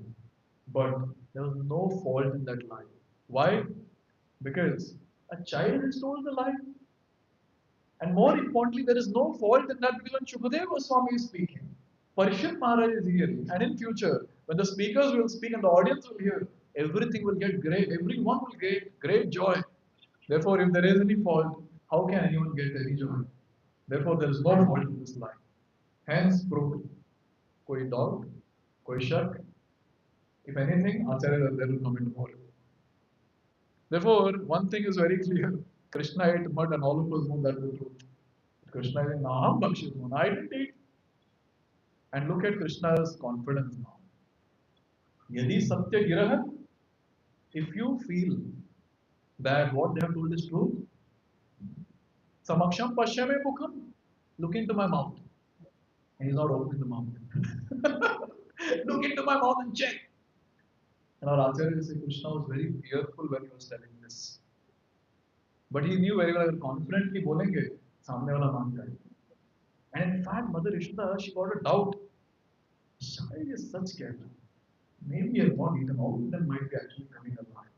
but there was no fault in that lie. Why? Because a child has told the lie. And more importantly, there is no fault in that because when Shukadeva Goswami is speaking, Parishit Maharaj is hearing, and in future, when the speakers will speak and the audience will hear, everything will get great, everyone will get great joy. Therefore, if there is any fault, how can anyone get any joy? Therefore, there is no fault in this line. Hence, proved. Koi doubt, koi shak. If anything, Acharya there will comment more. Therefore, one thing is very clear. Krishna ate mud and all of us know that is the truth. Krishna is Naham Bhakshitman. I didn't eat. And look at Krishna's confidence now. Yadi Satya Girah, If you feel that what they have told is true, samaksham pashyame mukham, look into my mouth. And he's not opening the mouth. Look into my mouth and check. And our Acharya Sri Krishna was very fearful when he was telling this. But he knew very well, confidently bolenge, सामने वाला मान जाएगा. And in fact, Mother Yashoda, she got a doubt. Shayad is such character. Maybe he has not eaten all of them, might be actually coming alive.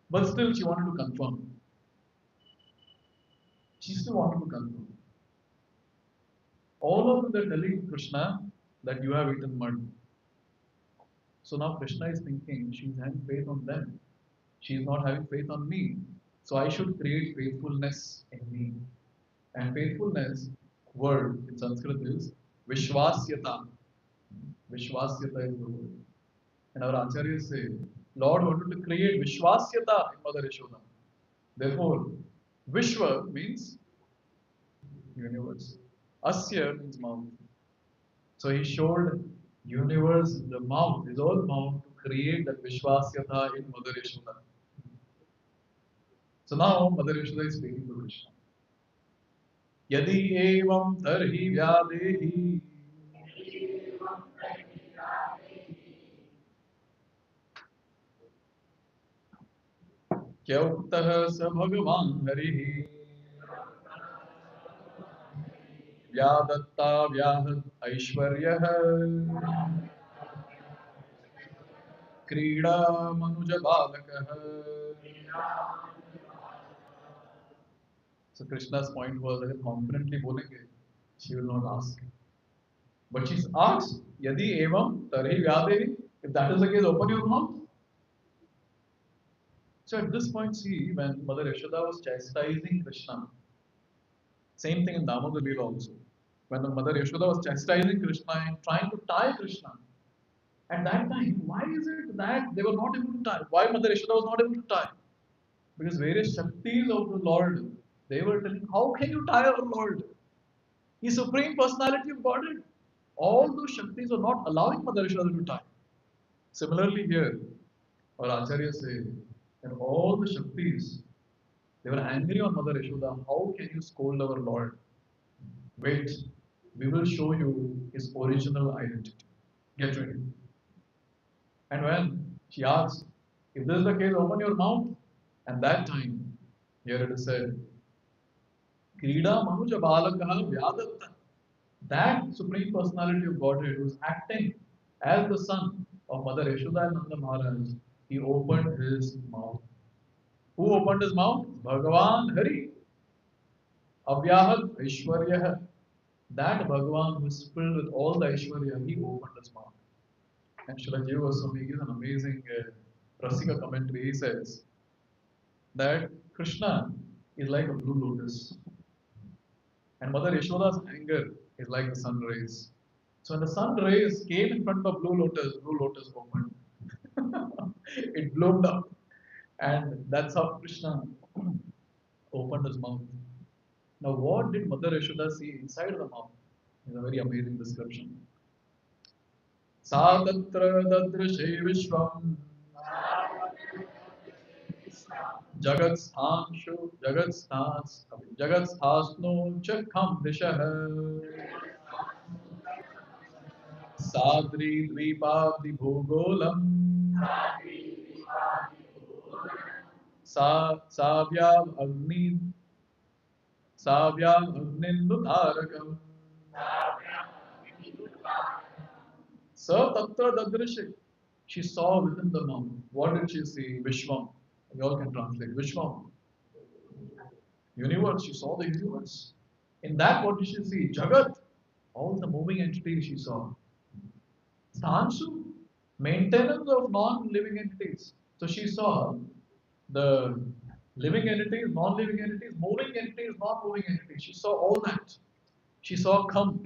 But still, she wanted to confirm. She still wanted to confirm. All of them are telling Krishna that you have eaten mud. So now Krishna is thinking she's having faith on them. She is not having faith on me. So I should create faithfulness in me. And faithfulness word in Sanskrit is Vishwasyata. Vishwasyata is the word. And our acharyas say, Lord wanted to create Vishwasyata in Mother Yashoda. Therefore, Vishwa means universe. Asya means mouth. So he showed universe in the mouth, his own mouth, to create that Vishwasyata in Mother Yashoda. So now Mother Yashoda is speaking to Krishna. Yadi evam tarhi vyadehi kyauktah sa bhagavan harihi vyadatta vyahat aishwaryah क्रीडा मनुज बालकः. So Krishna's point was that confidently bolenge, she will not ask. But she's asked, Yadi evam tarhi vyadehi. If that is the case, open your mouth. So at this point, see, when Mother Yashoda was chastising Krishna, same thing in Damodar Leela also. When the Mother Yashoda was chastising Krishna and trying to tie Krishna, at that time, why is it that they were not able to tie? Why Mother Yashoda was not able to tie? Because various Shaktis of the Lord, they were telling, how can you tie our Lord? He's Supreme Personality of Godhead. All those Shaktis were not allowing Mother Yashoda to tie. Similarly here, our Acharya say, and all the Shaktis, they were angry on Mother Yashoda. How can you scold our Lord? Wait, we will show you his original identity. Get ready. And when she asked, if this is the case, open your mouth. And that time, here it is said, Krida Manuja Balakaha Vyadatta. That Supreme Personality of Godhead who is acting as the son of Mother Yashoda and Nanda Maharaj, he opened his mouth. Who opened his mouth? Bhagavan Hari. Avyahat Aishwarya. That Bhagavan who is filled with all the Aishwarya, he opened his mouth. And Srila Jiva Goswami gives an amazing Rasika commentary. He says that Krishna is like a blue lotus. And Mother Yashoda's anger is like the sun rays. So when the sun rays came in front of blue lotus opened. It bloomed up. And that's how Krishna opened his mouth. Now, what did Mother Yashoda see inside the mouth? It's a very amazing description. Sa tatra dadrishe vishvam jagat sthasno chakham dishah sadri dvipadi bhugolam savyam agnindudarakam sa tatra dadrishe. She saw within the mouth. What did she see? Vishwam. You all can translate. Vishwam. Universe. She saw the universe. In that, what did she see? Jagat. All the moving entities she saw. Sthanshu. Maintenance of non-living entities. So she saw the living entities, non-living entities, moving entities, non-moving entities. She saw all that. She saw come.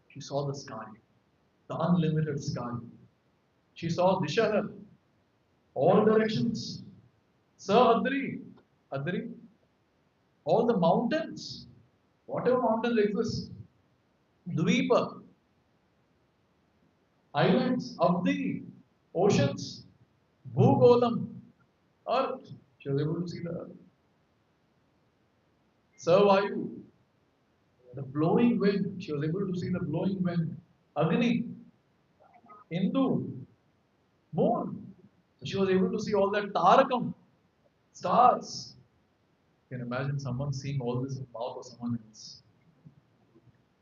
She saw the sky, the unlimited sky. She saw Dishah, all directions. Adri, all the mountains, whatever mountains exist. Dvipa, islands, Abdi, oceans. Bhugolam, earth. She was able to see the earth. Sarvayu, the blowing wind. She was able to see the blowing wind. Agni, Hindu, moon. So she was able to see all that Tarakam, stars. You can imagine someone seeing all this in the mouth of someone else.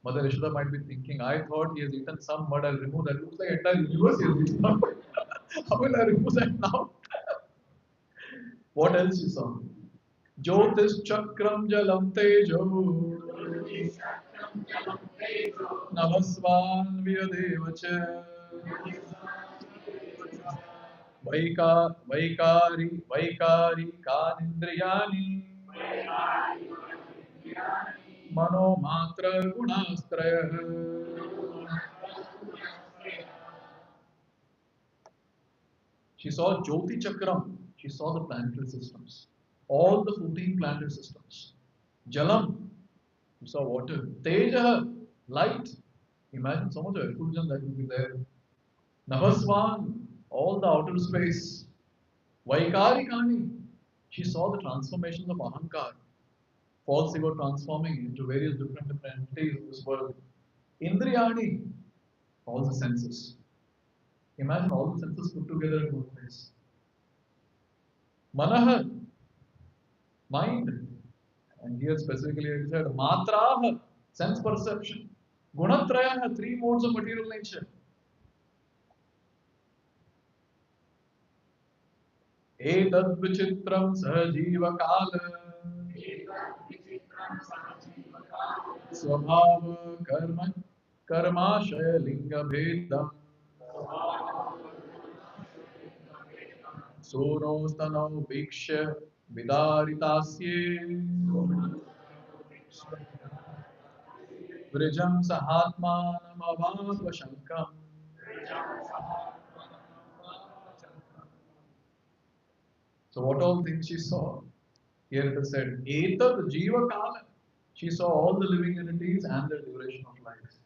Mother Yashoda might be thinking, I thought he has eaten some mud, I'll remove that. Looks like entire universe he has eaten. How will I remove that now? What else you saw? Jyotis Chakram Jalam Tejo Navasvan Vyadevacha Vaikari Kanindriyani Mano Matra Gunastraya. She saw Jyoti Chakram. She saw the planetary systems. All the 14 planetary systems. Jalam. She saw water. Teja. Light. Imagine so much of effulgence that will be there. Navasvan. All the outer space. Vaikarikani. She saw the transformations of Ahankar. False ego transforming into various different entities of this world. Indriyani. All the senses. Imagine all the senses put together in one place. Manaha, mind. And here specifically it said Matraha, sense perception. Gunatraya, three modes of material nature. Etad vichitram sajiva kala. Swabhava karmashaya linga bhedam. Sono vikshya vidaritasye. Vrijam sahatmanam avapashankam. So what all things she saw? Here it is said, Etad Jiva Kala. She saw all the living entities and their duration of life.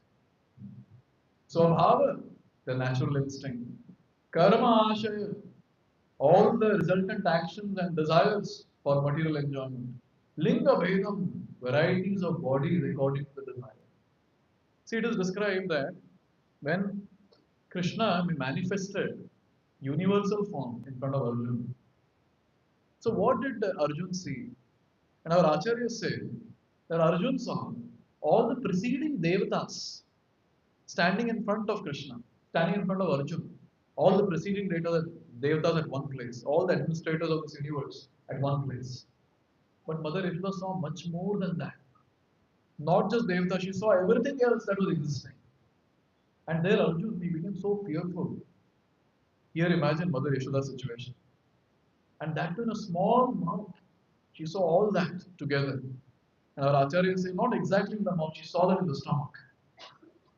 Swabhava, the natural instinct. Karma Ashaya, all the resultant actions and desires for material enjoyment. Linga Vedam, varieties of bodies according to the desire. See, it is described that when Krishna manifested universal form in front of Arjuna. So what did Arjuna see? And our acharyas say that Arjuna saw all the preceding devatas standing in front of Krishna, standing in front of Arjuna, all the preceding devatas at one place, all the administrators of this universe at one place. But Mother Yashoda saw much more than that. Not just devata, she saw everything else that was existing. And there Arjuna, he became so fearful. Here imagine Mother Yashoda's situation. And that too in a small mouth. She saw all that together. And our Acharya say, not exactly in the mouth, she saw that in the stomach.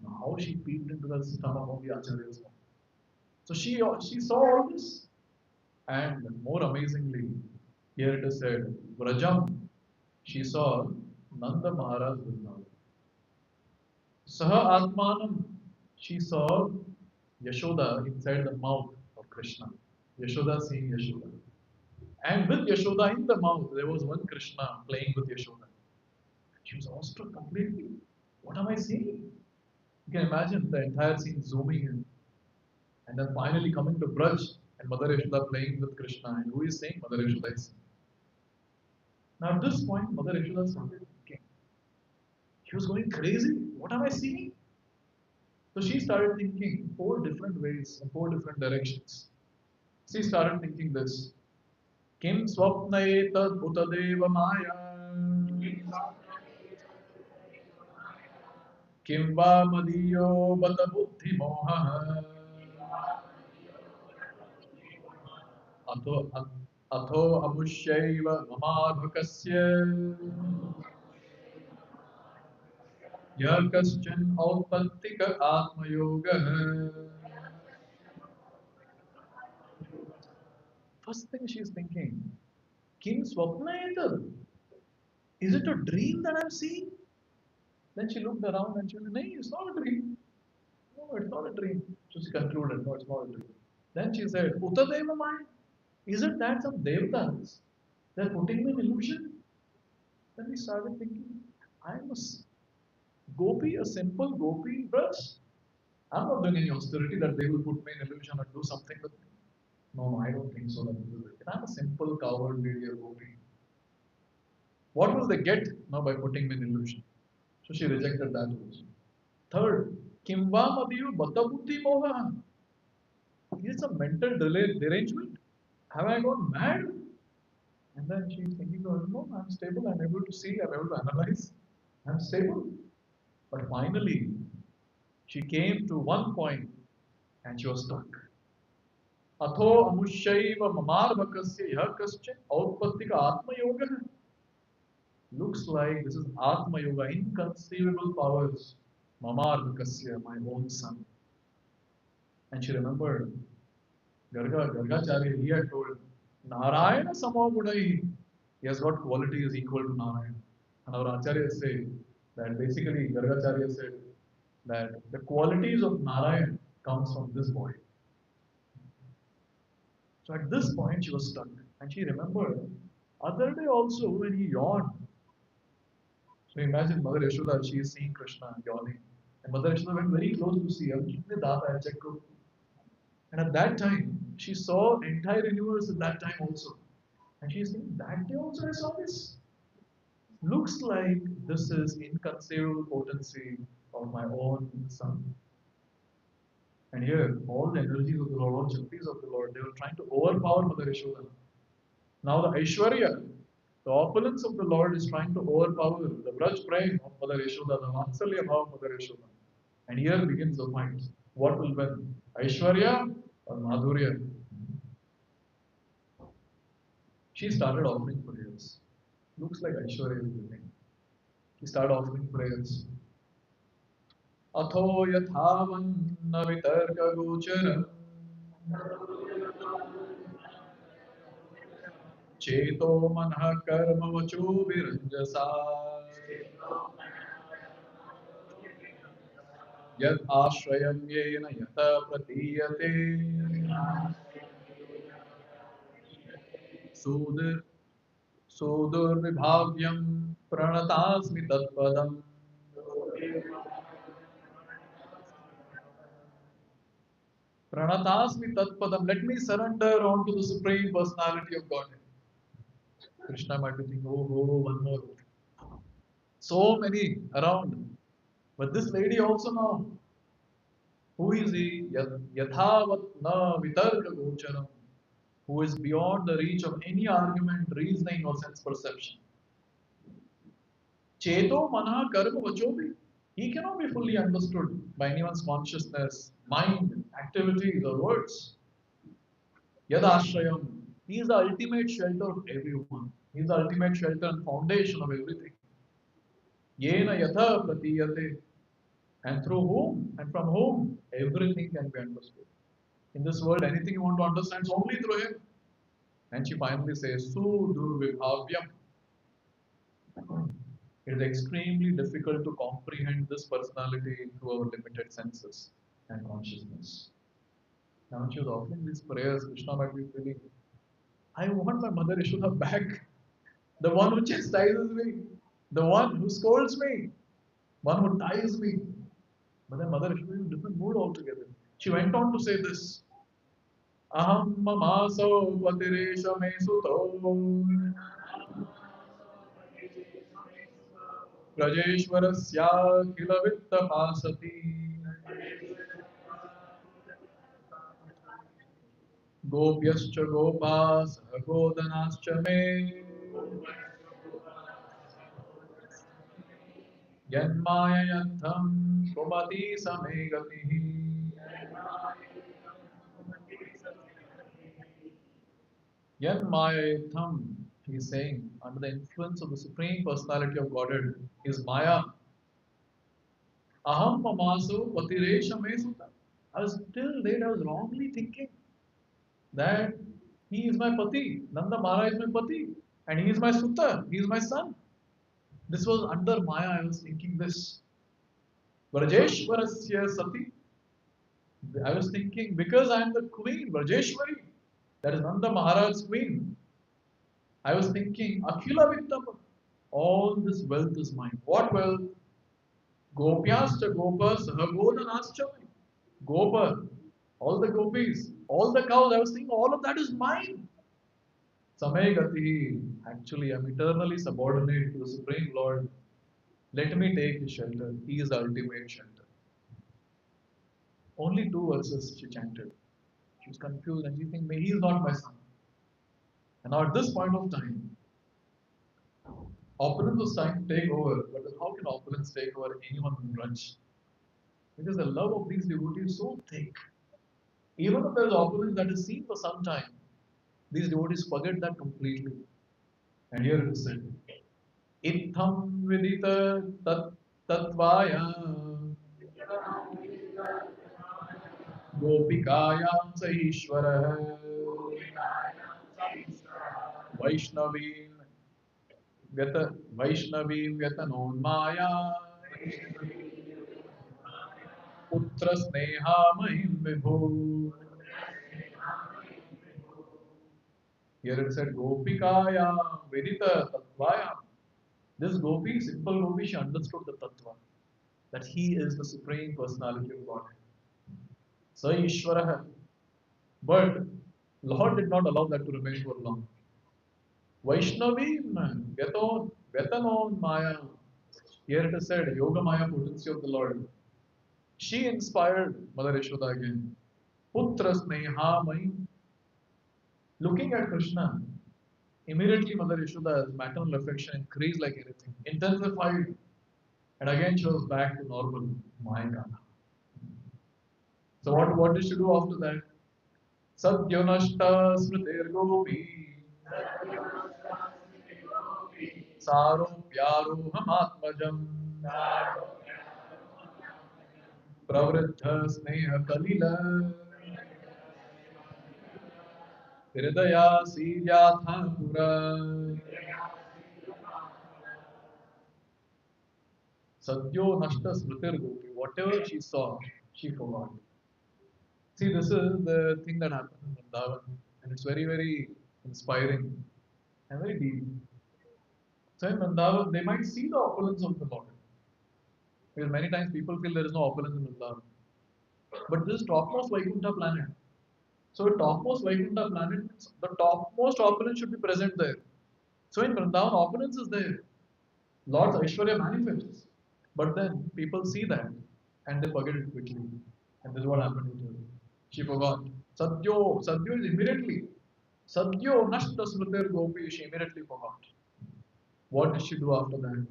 Now, how she peeped into the stomach of the Acharya's mouth. So she saw all this. And more amazingly, here it is said, Vrajam, she saw Nanda Maharaj Vrindavan. Saha Atmanam, she saw Yashoda inside the mouth of Krishna. Yashoda seeing Yashoda. And with Yashoda in the mouth, there was one Krishna playing with Yashoda. She was awestruck completely. What am I seeing? You can imagine the entire scene zooming in. And then finally coming to Braj and Mother Yashoda playing with Krishna. And who is saying? Mother Yashoda is saying. Now at this point, Mother Yashoda started thinking. She was going crazy. What am I seeing? So she started thinking four different ways, in four different directions. She started thinking this. Kim swapna etad utadeva maya. Kim va madiyo bata buddhi moha. Atho atho amushaiva mamadhukasya. Yah kaschan autpantika atma yoga. First thing she is thinking, Kim swapna etad? Is it a dream that I'm seeing? Then she looked around and she said, no, it's not a dream. No, it's not a dream. So she concluded, no, it's not a dream. Then she said, Utadeva Maya. Isn't that some devatas? They're putting me in illusion. Then we started thinking, I'm a gopi, a simple gopi brush. I'm not doing any austerity that they will put me in illusion and do something with me. No, I don't think so. That this is it. I'm a simple coward lady, a gopi. What will they get now by putting me in illusion? So she rejected that also. Third, Kimva Madiyu Batabuti Moha. Is it a mental derangement? Have I gone mad? And then she's thinking, oh, no, I'm stable, I'm able to see, I'm able to analyze, I'm stable. But finally, she came to one point and she was stuck. अथो अमुष्यैव ममार्भकस्य यः कश्चित् औत्पत्तिक आत्मयोगः. Looks like this is Atma Yoga, inconceivable powers. Mamarvakasya, my own son. And she remembered Gargacharya, he had told Narayana Samagudai. He has got qualities equal to Narayana. And our Acharya say that basically Gargacharya said that the qualities of Narayana comes from this boy. So at this point she was stuck. And she remembered other day also when he yawned. So imagine Mother Yashoda, she is seeing Krishna yawning. And Mother Yashoda went very close to see him. And at that time, she saw the entire universe at that time also. And she's thinking, that day also I saw this. Looks like this is inconceivable potency of my own son. And here, all the energies of the Lord, all Shaktis of the Lord, they were trying to overpower Mother Yashoda. Now the Aishwarya, the opulence of the Lord is trying to overpower the Braj Prem of Mother Yashoda, the Vatsalya Bhav of Mother Yashoda. And here begins the fight. What will win? Aishwarya or Madhurya? She started offering prayers. Looks like Aishwarya is winning. She started offering prayers. Atho yathavanna vitarka gocharam cheto manha karma vacho viranjasa yat ashrayam yena yata pratiyate sudir sudur vibhavyam pranatasmi tatpadam. Pranatasmi tatpadam. Let me surrender onto the Supreme Personality of Godhead. Krishna might be thinking, oh, one more. So many around. But this lady also now, who is he? Yathavat na vitarka gocharam. Who is beyond the reach of any argument, reasoning, or sense perception. Cheto mana karma vachobi. He cannot be fully understood by anyone's consciousness, mind, activities, or words. Yadashrayam. He is the ultimate shelter of everyone. He is the ultimate shelter and foundation of everything. Yena yatha pratiyate. And through whom and from whom everything can be understood. In this world, anything you want to understand is only through him. And she finally says, Sudurvibhavyam. It is extremely difficult to comprehend this personality through our limited senses and consciousness. Now, when she was offering these prayers, Krishna might be feeling, I want my mother Yashoda back. The one who chastises me, the one who scolds me, one who ties me. But then Mother Yashoda is in a different mood altogether. She went on to say this. Aham mamaso patiresha me suto Rajeshwarasya khila vitta pasati Gopyascha gopas godanascha me Yanmaya yantham kumati samegatihi. Yanmaya yantham, he is saying, under the influence of the Supreme Personality of Godhead, is Maya. Aham mamaso patiresha me sutta. I was till late, I was wrongly thinking that he is my pati. Nanda Maharaj is my pati. And he is my sutta. He is my son. This was under Maya, I was thinking this. Vrajeshwarasya sati. I was thinking, because I am the queen, Vrajeshwari. That is Nanda Maharaj's queen. I was thinking, Akhila Vittam, all this wealth is mine. What wealth? Gopyascha Gopa Sahagodanascha. Gopa, all the gopis, all the cows. I was thinking, all of that is mine. Samay Gati. Actually, I'm eternally subordinate to the Supreme Lord. Let me take his shelter. He is the ultimate shelter. Only two verses she chanted. She was confused and she thinking, he is not my son. And now at this point of time, opulence was trying to take over. But how can opulence take over anyone who grudge? Because the love of these devotees is so thick. Even if there is opulence that is seen for some time, these devotees forget that completely. And here it is said, Itham vidita tatvaya gopikayam sa ishvara vaishnavim vaishnavim vyatanonmaya putra sneha mahim vibhu. Here it said gopikayam vidita tatvaya. This gopi, simple gopi, she understood the tattva, that he is the supreme personality of Godhead. Sa Ishvara. But Lord did not allow that to remain for long. Vaishnavim Vyatanon Maya. Here it is said, Yoga Maya potency of the Lord. She inspired Mother Yashoda again. Putra Sneha Mai. Looking at Krishna, immediately Mother Yashoda's maternal affection increased like anything, intensified. And again she was back to normal Maya. So what did she do after that? Satyonashta smritir gopi saro pyaro hamatmajam pravriddha sneha kalila hridaya siryatha pura. Satyo nashta smritir gopi. Whatever she saw, she forgot. See, this is the thing that happened in Vrindavan, and it's very, very inspiring and very deep. So in Vrindavan, they might see the opulence of the Lord. Because many times people feel there is no opulence in Vrindavan. But this topmost Vaikuntha planet. So a topmost Vaikuntha planet, the topmost opulence should be present there. So in Vrindavan, opulence is there. Lord's Aishwarya manifests. But then people see that and they forget it quickly. And this is what happened with her. She forgot. Sadhyo is immediately. Sadhyo nashta smritir gopi, she immediately forgot. What did she do after that?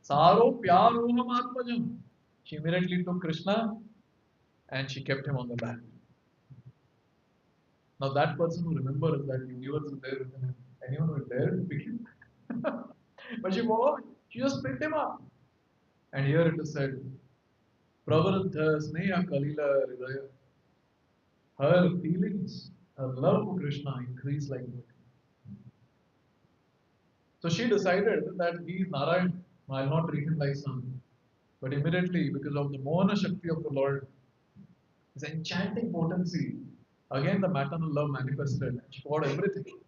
Saro pyaroham atmajam. She immediately took Krishna and she kept him on the back. Now that person who remembers that universe is there within him, anyone who is there to pick him. But she forgot. She just picked him up. And here it is said, Pravriddha sneha kalila hridaya. Her feelings, her love for Krishna increased like milk. So she decided that he is Narayan. I will not treat him like son. But immediately, because of the Mohana Shakti of the Lord, his enchanting potency, again the maternal love manifested and she forgot everything.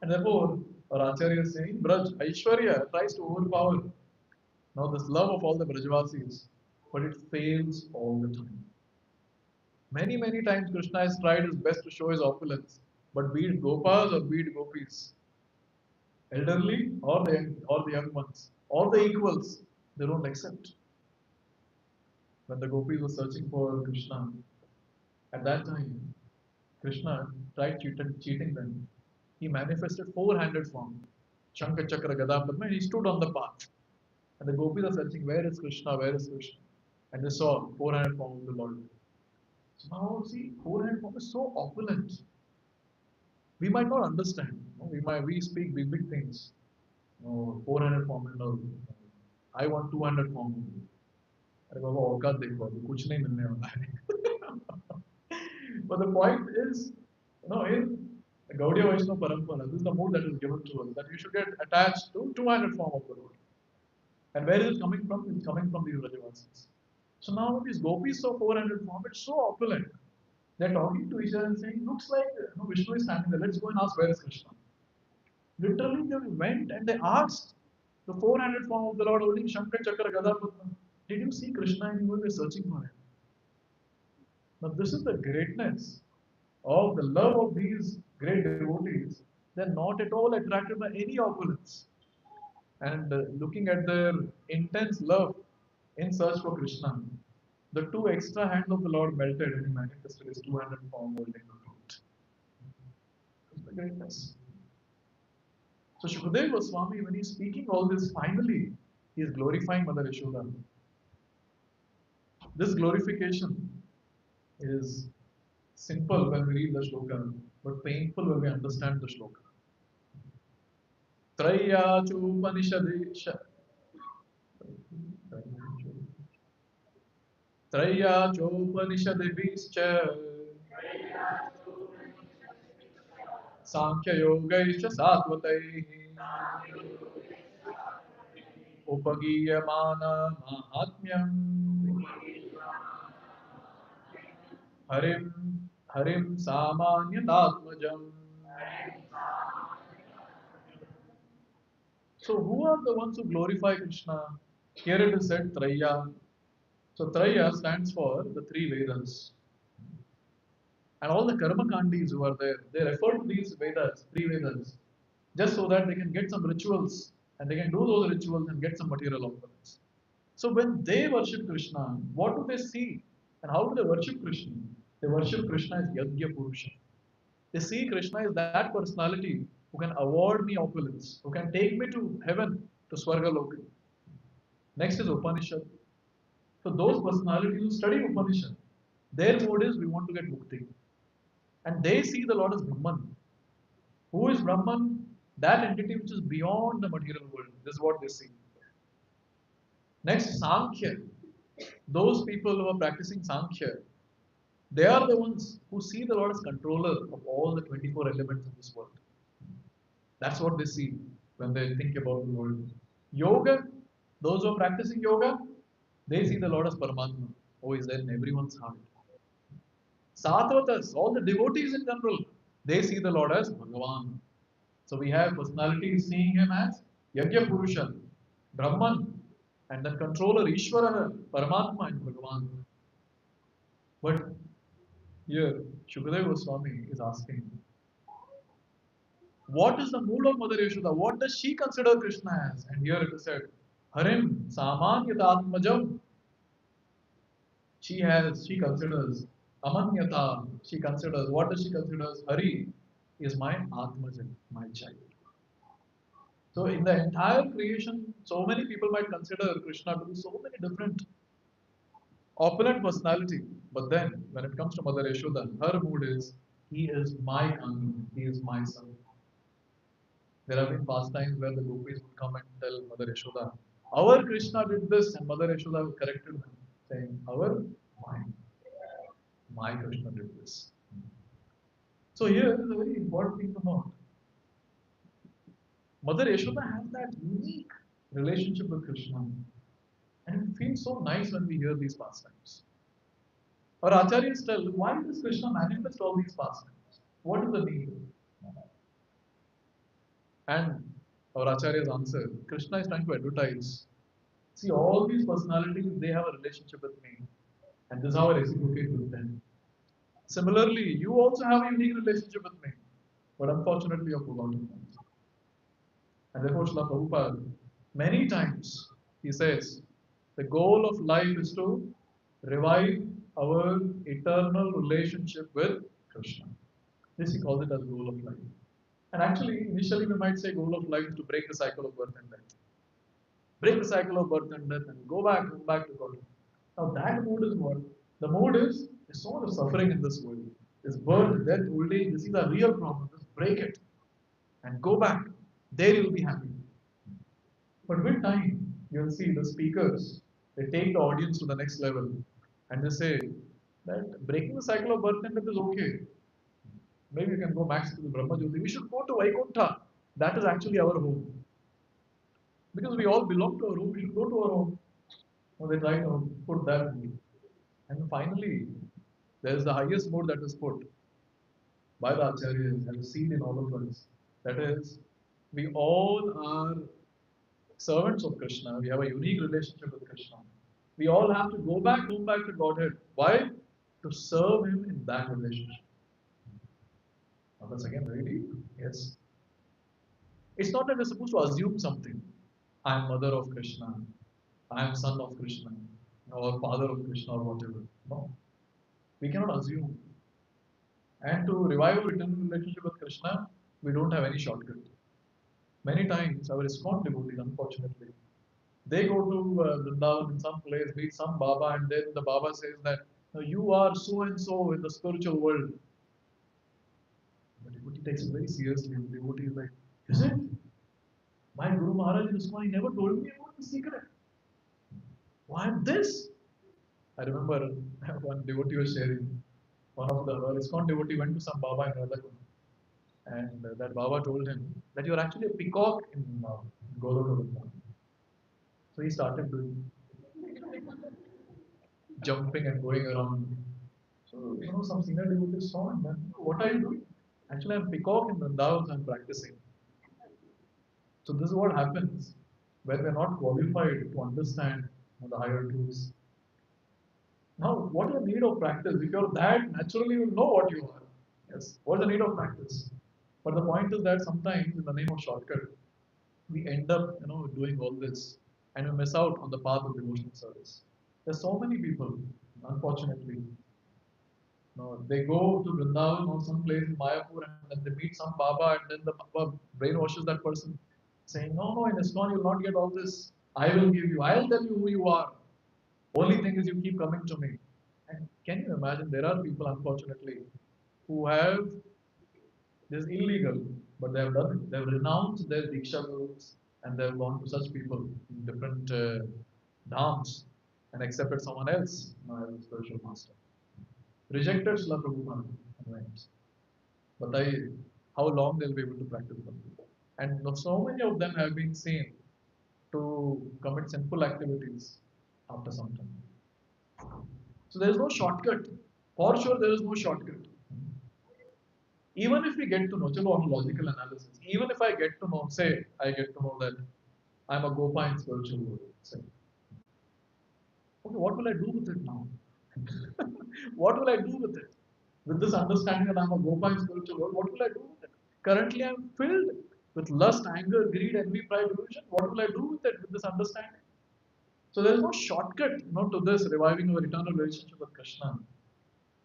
And therefore, our Acharya is saying, Braj, Aishwarya tries to overpower now this love of all the Brajavasis, but it fails all the time. Many, many times Krishna has tried his best to show his opulence, but be it Gopas or be it Gopis, elderly or the young ones, or the equals, they don't accept. When the Gopis were searching for Krishna, at that time, Krishna tried cheating them. He manifested four-handed form, Shankha Chakra Gada Padma, and he stood on the path. And the Gopis are searching, where is Krishna, where is Krishna? And they saw four-handed form of the Lord. So now see, four-handed form is so opulent. We might not understand. We speak big things. 400 form and all. I want 200 form. अरे बाबा औकात देखो अभी कुछ नहीं मिलने वाला है. But the point is, in Gaudiya Vaishnava Parampara, this is the mood that is given to us, that we should get attached to 200 form of the Lord. And where is it coming from? It's coming from these Rajavasis. So now these gopis saw 400 form, it's so opulent. They're talking to each other and saying, looks like Vishnu is standing there. Let's go and ask where is Krishna. Literally, they went and they asked the 400 form of the Lord holding Shankar Chakra Gada Padma. Did you see Krishna? And you were searching for him. Now, this is the greatness of the love of these great devotees. They're not at all attracted by any opulence. And looking at their intense love in search for Krishna, the two extra hands of the Lord melted and he manifested his 200 form holding the fruit. It's the greatness. So Shukadeva Goswami, when he's speaking all this, finally, he is glorifying Mother Yashoda. This glorification is simple when we read the shloka, but painful when we understand the shloka. Traya Chupanishadesha Traya Chopanishadebhischa Sankhya Yogaischa Satvataihi Upagiyamana Mahatmyam Harim Samanyatatmajam. So who are the ones who glorify Krishna? Here it is said Traya. So Traya stands for the three Vedas. And all the karma kandis who are there, they refer to these Vedas, three Vedas, just so that they can get some rituals and they can do those rituals and get some material offerings. So when they worship Krishna, what do they see? And how do they worship Krishna? They worship Krishna as Yajna Purusha. They see Krishna as that personality who can award me opulence, who can take me to heaven, to Swarga Loka. Next is Upanishad. So those personalities who study Upanishad, their mode is we want to get mukti. And they see the Lord as Brahman. Who is Brahman? That entity which is beyond the material world. This is what they see. Next, Sankhya. Those people who are practicing Sankhya, they are the ones who see the Lord as controller of all the 24 elements of this world. That's what they see when they think about the world. Yoga, those who are practicing yoga, they see the Lord as Paramatma, who is there in everyone's heart. Sattvatas, all the devotees in general, they see the Lord as Bhagavan. So we have personalities seeing him as Yajna Purusha, Brahman, and the controller Ishvara, Paramatma and Bhagavan. But here, Shukadeva Goswami is asking, what is the mood of Mother Yashoda? What does she consider Krishna as? And here it is said, Harim Samanyatatmajam. She considers Amanyata. She considers, what does she consider? Hari is my Atmajan, my child. So in the entire creation, so many people might consider Krishna to be so many different opulent personality. But then when it comes to Mother Yashoda, her mood is, he is my Kanu, he is my son. There have been pastimes where the gopis would come and tell Mother Yashoda, our Krishna did this, and Mother Yashoda corrected them, saying, my Krishna did this. So here is a very important thing to note. Mother Yashoda has that unique relationship with Krishna. And it feels so nice when we hear these pastimes. Our acharyas tell, why does Krishna manifest all these pastimes? What is the need? And our acharyas answer, Krishna is trying to advertise. See, all these personalities, they have a relationship with me. And this is how I reciprocate with them. Similarly, you also have a unique relationship with me. But unfortunately, you have forgotten that. And therefore, Srila Prabhupada, many times, he says, the goal of life is to revive our eternal relationship with Krishna. This he calls it as goal of life. And actually, initially we might say goal of life is to break the cycle of birth and death. Break the cycle of birth and death and go back to God. Now that mood is what? The mood is there's so much suffering in this world. This birth, death, old age, this is a real problem. Just break it and go back. There you'll be happy. But with time, you'll see the speakers, they take the audience to the next level and they say that breaking the cycle of birth and death is okay. Maybe you can go max to the Brahma Jyoti. We should go to Vaikuntha. That is actually our home. Because we all belong to our home, we should go to our home. So they try to put that view. And finally, There is the highest mode that is put by the Acharyas and seen in all of us. That is, we all are servants of Krishna. We have a unique relationship with Krishna. We all have to go back to Godhead. Why? To serve Him in that relationship. Now that's again very deep. Yes. It's not that we're supposed to assume something. I am mother of Krishna. I am son of Krishna. Or father of Krishna or whatever. No. We cannot assume. And to revive our eternal relationship with Krishna, we don't have any shortcut. Many times, our ISKCON devotees, unfortunately, they go to Vrindavan in some place, meet some Baba, and then the Baba says that you are so and so in the spiritual world. The devotee takes it very seriously. The devotee is like, is it? My Guru Maharaj in ISKCON, he never told me about the secret. Why this? I remember one devotee was sharing, one of the ISKCON devotee went to some Baba in Radhakund. And that Baba told him that you're actually a peacock in Goloka Vrindavan. So he started doing jumping and going around. So, some senior devotees saw him and, what are you doing? Actually, I'm peacock in Vrindavan, so I'm practicing. So this is what happens when we're not qualified to understand the higher truths. Now, what is the need of practice? If you're that, naturally you know what you are. Yes. What's the need of practice? But the point is that sometimes in the name of shortcut, we end up, doing all this and we miss out on the path of devotional service. There's so many people, unfortunately, they go to Vrindavan or some place in Mayapur and then they meet some Baba and then the Baba brainwashes that person saying, no, in ISKCON you'll not get all this. I will give you, I'll tell you who you are. Only thing is you keep coming to me. And can you imagine, there are people, unfortunately, who have this illegal, but they have done it. They have renounced their Diksha gurus and they have gone to such people in different dhams and accepted someone else as a spiritual master. Rejected Srila Prabhupada and went. But how long they'll be able to practice Bhakti. And so many of them have been seen to commit sinful activities after some time. So there is no shortcut. For sure, there is no shortcut. Even if we get to know, chalo on logical analysis, even if I get to know, say, I get to know that I'm a Gopa in spiritual world, say, okay, what will I do with it now? What will I do with it? With this understanding that I'm a Gopa in spiritual world, what will I do with it? Currently, I'm filled with lust, anger, greed, envy, pride, delusion. What will I do with it, with this understanding? So there is no shortcut, to this reviving our eternal relationship with Krishna.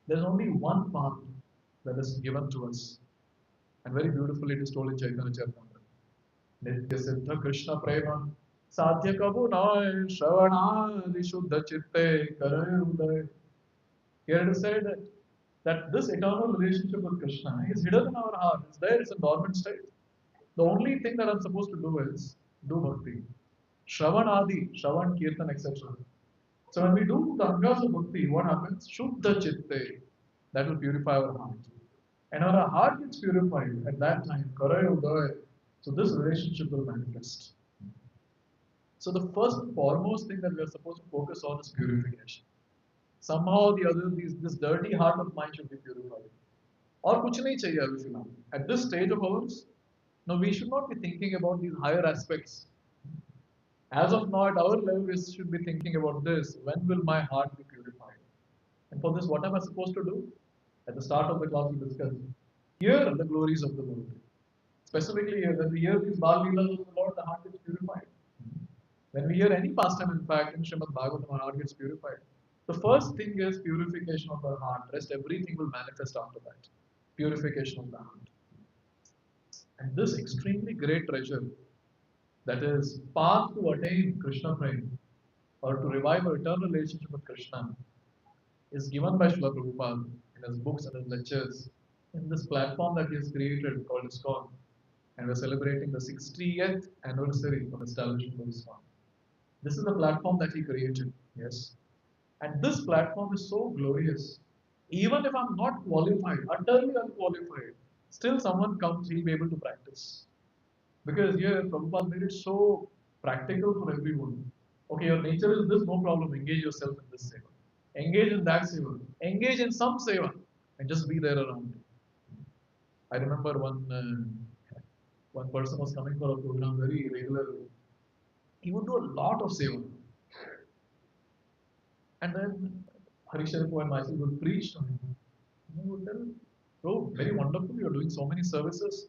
There is only one path that is given to us. And very beautifully it is told in Chaitanya Charitamrita. Nitya Siddha Krishna Prema Sadhya Kabu Noy Shravana Vishuddha Chitte Karayu Uday. Here it is said that this eternal relationship with Krishna is hidden in our heart. It's there, it's a dormant state. The only thing that I'm supposed to do is do bhakti. Shravan Adi, Shravan, Kirtan, etc. So when we do the angas of bhakti, what happens? Shuddha Chitte. That will purify our heart. And when our heart gets purified at that time, Karay Uday, so this relationship will manifest. So the first and foremost thing that we are supposed to focus on is purification. Somehow or the other, this dirty heart of mine should be purified. Or kuch nahi chahiye abhi filhal. At this stage of ours, no, we should not be thinking about these higher aspects. As of now, at our level, we should be thinking about this. When will my heart be purified? And for this, what am I supposed to do? At the start of the class, we discussed. Hear the glories of the Lord. Specifically, here, when we hear these Bal Leelas of the Lord, the heart gets purified. When we hear any pastime, in fact, in Srimad Bhagavatam, our heart gets purified. The first thing is purification of the heart. Rest everything will manifest after that. Purification of the heart. And this extremely great treasure, that is path to attain Krishna Prema or to revive our eternal relationship with Krishna, is given by Srila Prabhupada in his books and his lectures in this platform that he has created called ISKCON. And we're celebrating the 60th anniversary of establishment of ISKCON. This is the platform that he created, yes. And this platform is so glorious. Even if I'm not qualified, utterly unqualified, still someone comes, he'll be able to practice. Because here, Prabhupada made it so practical for everyone. Okay, your nature is this, no problem, engage yourself in this seva. Engage in that seva. Engage in some seva and just be there around. I remember one person was coming for a program very regularly. He would do a lot of seva. And then Harisharpu and myself would preach to him. And he would tell, bro, very wonderful, you're doing so many services.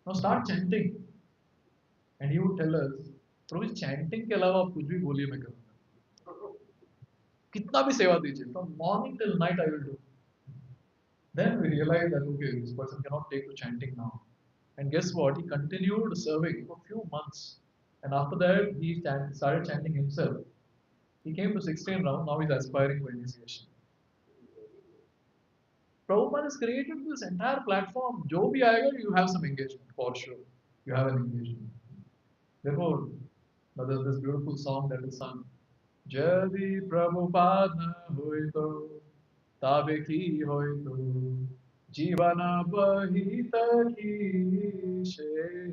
Now start chanting. And he would tell us, Prabhuji, chanting के अलावा आप कुछ भी बोलिए मैं करूँगा. कितना भी सेवा दीजिए, from morning till night I will do. Then we realized that okay, this person cannot take to chanting now. And guess what? He continued serving for a few months. And after that, he started chanting himself. He came to 16 round, now he's aspiring for initiation. Prabhupada has created this entire platform. Jo bhi aayega, you have some engagement for sure. You have an engagement. Therefore, now there's this beautiful song that is sung. Jadi Prabhupada hoy to, tabe ki hoy to, jivana bahita ki she.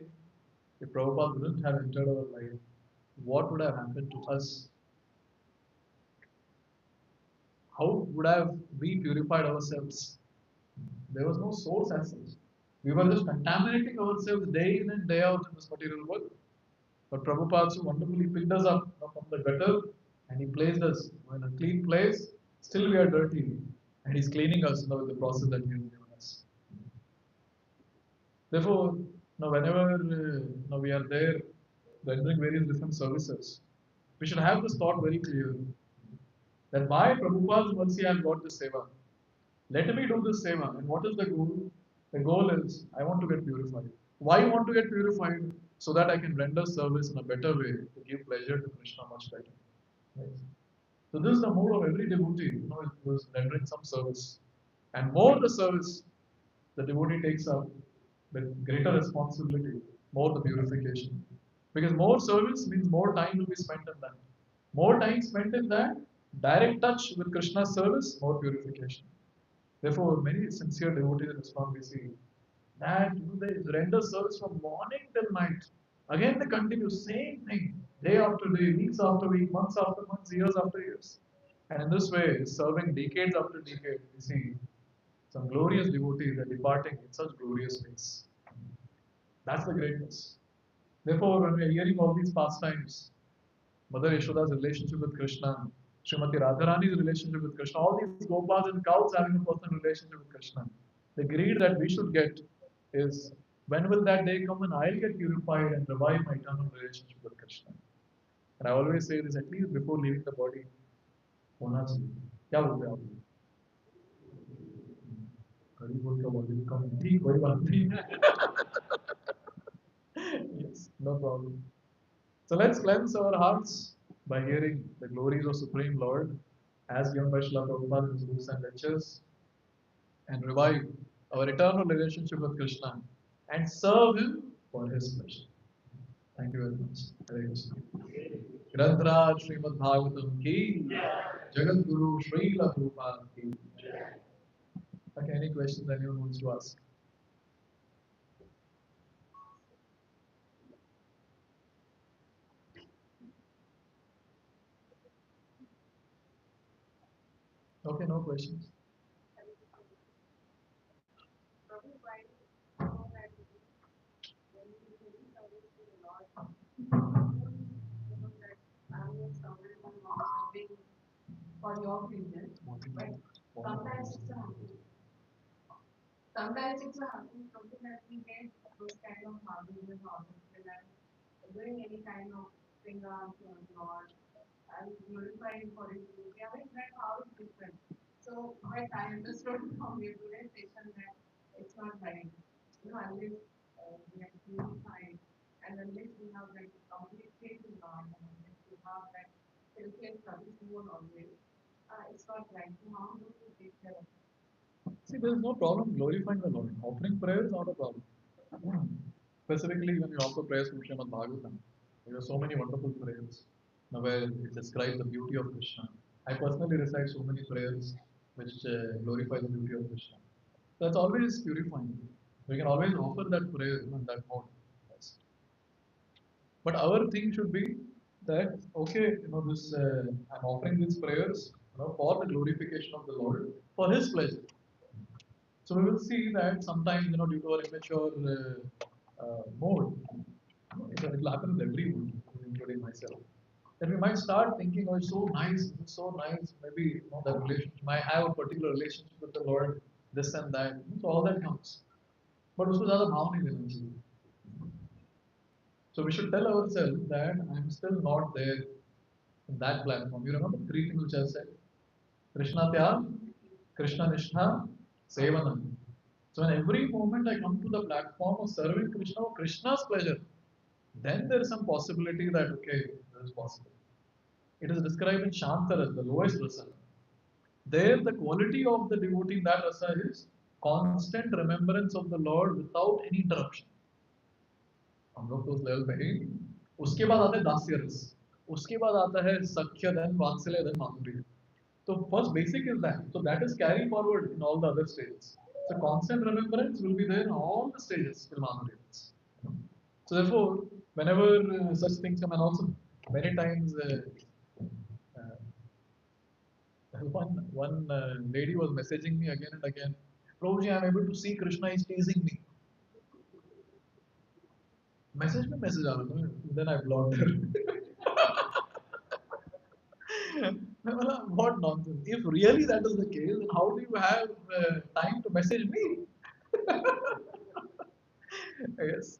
If Prabhupada wouldn't have entered our life, what would have happened to us? How would have we purified ourselves? There was no source as such. We were just contaminating ourselves day in and day out in this material world. But Prabhupada so wonderfully picked us up from the gutter and he placed us in a clean place. Still we are dirty. And he's cleaning us with the process that he has given us. Therefore, now whenever now we are there rendering various different services, we should have this thought very clearly that by Prabhupada's mercy I have got this seva. Let me do this seva. And what is the goal? The goal is I want to get purified. Why I want to get purified? So that I can render service in a better way to give pleasure to Krishna much better. Right? So this is the mode of every devotee, who is rendering some service. And more the service the devotee takes up, with greater responsibility, more the purification. Because more service means more time will be spent in that. More time spent in that, direct touch with Krishna's service, more purification. Therefore, many sincere devotees in ISKCON we see that they render service from morning till night. Again, they continue same thing day after day, weeks after week, months after months, years after years. And in this way, serving decades after decade, we see some glorious devotees are departing in such glorious ways. That's the greatness. Therefore, when we are hearing all these pastimes, Mother Yashoda's relationship with Krishna, Srimati Radharani's relationship with Krishna, all these gopas and cows having a personal relationship with Krishna. The greed that we should get is when will that day come when I'll get purified and revive my eternal relationship with Krishna? And I always say this at least before leaving the body. होना चाहिए. क्या बोलते हैं आप? कड़ी बोल का body become ठीक कोई बात नहीं. Yes, no problem. So let's cleanse our hearts by hearing the glories of Supreme Lord as given by Srila Prabhupada in his books and lectures and revive our eternal relationship with Krishna and serve Him for His pleasure. Thank you very much. Hare Krishna. Grantraj Srimad Bhagavatam ki, Jagat Guru Srila Prabhupada ki. Okay, any questions anyone wants to ask? Okay, no questions. For your opinion, but sometimes it's a happy. Sometimes it's a happy something that we get those kind of hobbies and hobbies and doing any kind of thing or and glorifying for it. We haven't read how it's different. So but I understood from your today's session that it's not right. Unless we are purified and unless we have like complete faith in God and unless we have that self-care service more always, it's not right. So how do we take care of it? See, there is no problem glorifying the Lord. Offering prayer is not a problem. Specifically, when we offer prayers from Srimad Bhagavatam, there are so many wonderful prayers where it describes the beauty of Krishna. I personally recite so many prayers which glorify the beauty of Krishna. That's always purifying. We can always offer that prayer in that mode. Yes. But our thing should be that okay, this I'm offering these prayers for the glorification of the Lord, for His pleasure. So we will see that sometimes, due to our immature mode, it will happen with everyone, including myself, that we might start thinking, oh, it's so nice, it's so nice. Maybe that relationship, might have a particular relationship with the Lord, this and that. So all that comes. But उसको ज़्यादा भाव नहीं देना चाहिए. So we should tell ourselves that I'm still not there in that platform. You remember three things which I said? Krishna Tyag, Krishna Nishtha, Sevanam. So in every moment I come to the platform of serving Krishna for Krishna's pleasure, then there is some possibility that, okay, this is possible. It is described in Shantara, the lowest rasa. There, the quality of the devotee in that rasa is constant remembrance of the Lord without any interruption. हम लोग तो उस level पे ही. उसके बाद आता है दास्य रस, उसके बाद आता है सख्य, then वात्सल्य, then माधुर्य. So first basic is that. So that is carried forward in all the other stages. So constant remembrance will be there in all the stages till Madhurya. So therefore, whenever such things come, and also many times one lady was messaging me again and again, Prabhuji, I am able to see Krishna is teasing me. Message me, message aa raha tha, then I blocked her. What nonsense. If really that is the case, then how do you have time to message me? Yes.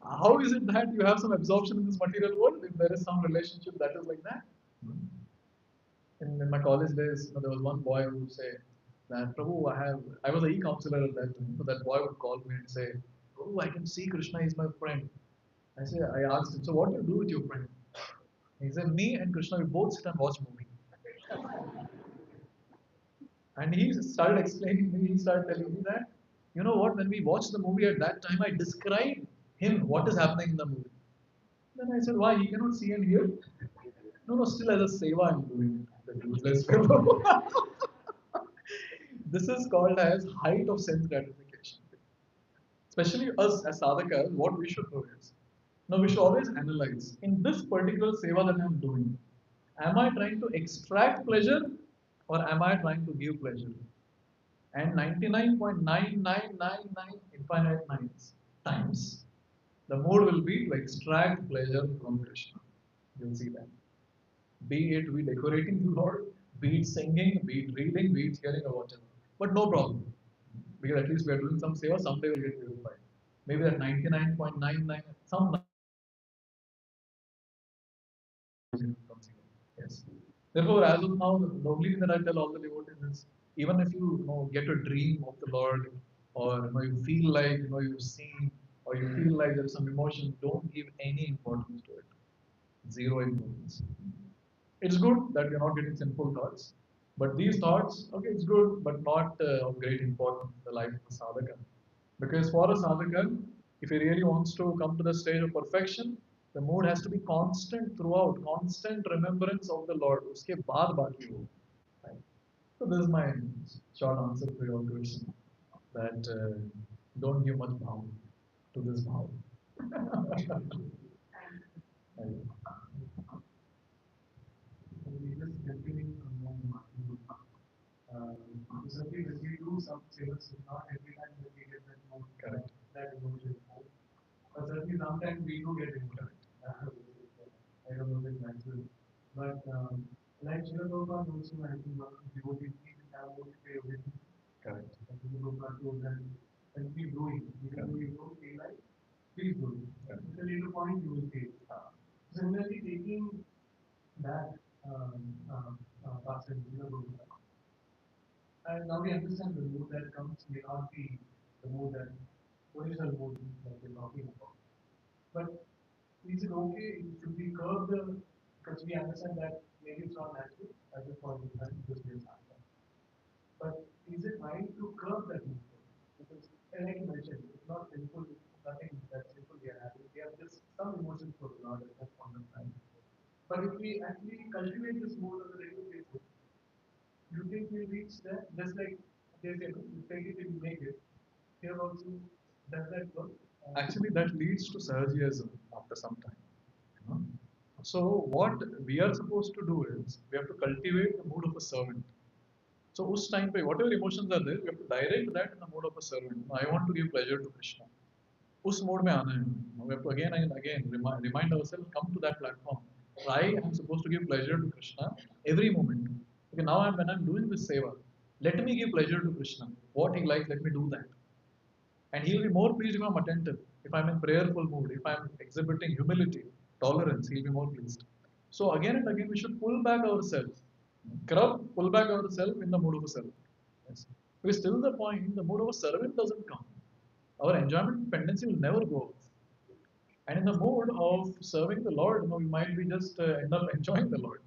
How is it that you have some absorption in this material world if there is some relationship that is like that? In my college days, there was one boy who would say that, Prabhu, I was an e-counselor at that time. So that boy would call me and say, Prabhu, I can see Krishna is my friend. I asked him, so what do you do with your friend? He said, me and Krishna, we both sit and watch movie. And he started explaining me, he started telling me that, you know what, when we watch the movie at that time, I describe him what is happening in the movie. Then I said, why? He cannot see and hear? No, no, still as a seva I'm doing it. The useless fellow. This is called as height of sense gratification. Especially us as sadhakas, what we should do is, now we should always analyze, in this particular seva that I'm doing, am I trying to extract pleasure or am I trying to give pleasure? And 99.9999 infinite nines times, the mode will be to extract pleasure from Krishna. You'll see that. Be it we decorating the Lord, be it singing, be it reading, be it hearing or whatever. But no problem. Because at least we are doing some seva, someday we'll get purified. Maybe that 99.99, some yes. Therefore, as of now, the only thing that I tell all the devotees is, even if you, get a dream of the Lord, or you feel like you've seen, or you feel like there's some emotion, don't give any importance to it. Zero importance. It's good that you're not getting sinful thoughts, but these thoughts, okay, it's good, but not of great importance in the life of a sadhaka. Because for a sadhaka, if he really wants to come to the stage of perfection, the mood has to be constant throughout, constant remembrance of the Lord. Uske baad baki ho. Right? So this is my short answer to your question. That don't give much bhav to this bhav. We just continuing from certainly when we do some sales, not every time that we get that mode, Correct. that emotion. But certainly sometimes we do get emotion. I don't know if it's natural. But like Srila Prabhupada also, I think one of the devotees need to have more to pay everything. Correct. And Srila Prabhupada told that, and keep doing. Even though you don't feel like, please do it. At a later point, you will pay. Similarly, taking that person, Srila Prabhupada. And now we understand the mood that comes may not be the mood that original mood that we're talking about. But is it okay? Should we curb the, because we understand that maybe it's not natural at this point in time because we are not. But is it right to curb that mood? Because like you mentioned, it's not sinful, nothing that simple we are having. We have just some emotions for the Lord at that point of time. But if we actually cultivate this mood on a regular basis, you think we'll reach that? Just like they say, you take it and you make it. Here also, does that work? Actually, that leads to Sarjapur after some time. You know? So what we are supposed to do is we have to cultivate the mood of a servant. So उस time पे whatever emotions are there, we have to direct that in the mood of a servant. I want to give pleasure to Krishna. उस mode में आना है. We have to again and again remind ourselves, come to that platform. I am supposed to give pleasure to Krishna every moment. Okay, now when I'm doing this seva, let me give pleasure to Krishna. What he likes, let me do that. And he'll be more pleased if I'm attentive, if I'm in prayerful mood, if I'm exhibiting humility, tolerance, he'll be more pleased. So again and again, we should pull back ourselves. Pull back ourselves in the mood of a servant. Yes. Because till the point, the mood of a servant doesn't come. Our enjoyment tendency will never go off. And in the mode of serving the Lord, we might be just end up enjoying the Lord,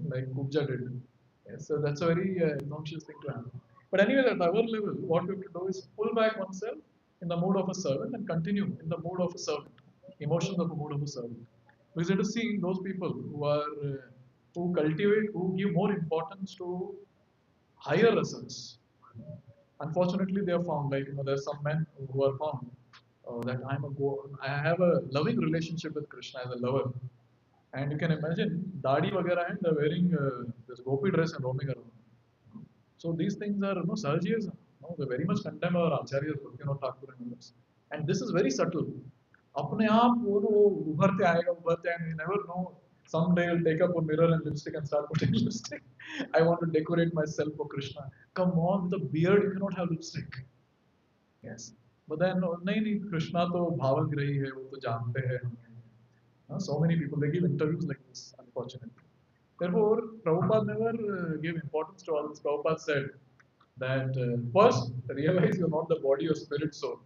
like Kubja did. Yes, so that's a very obnoxious thing to happen. But anyway, at our level, what we have to do is pull back oneself in the mood of a servant and continue in the mood of a servant, emotions of a mood of a servant. Because you have to see those people who are who cultivate, who give more importance to higher results. Unfortunately, they are found like there are some men who are found that I have a loving relationship with Krishna as a lover, and you can imagine dadi vagara and they're wearing this gopi dress and roaming around. So these things are Sarjapur, they very much condemn our acharyas, Thakur and others. And this is very subtle. अपने आप वो उभरते आएगा उभरते आएगा, you never know. Someday you'll take up a mirror and lipstick and start putting lipstick. I want to decorate myself for Krishna. Come on, with a beard you cannot have lipstick. Yes. But then नहीं Krishna तो भावग्राही है, वो तो जानते हैं हमें. So many people they give interviews like this, unfortunately. Therefore, Prabhupada never gave importance to all this. Prabhupada said that first realize you're not the body or spirit soul.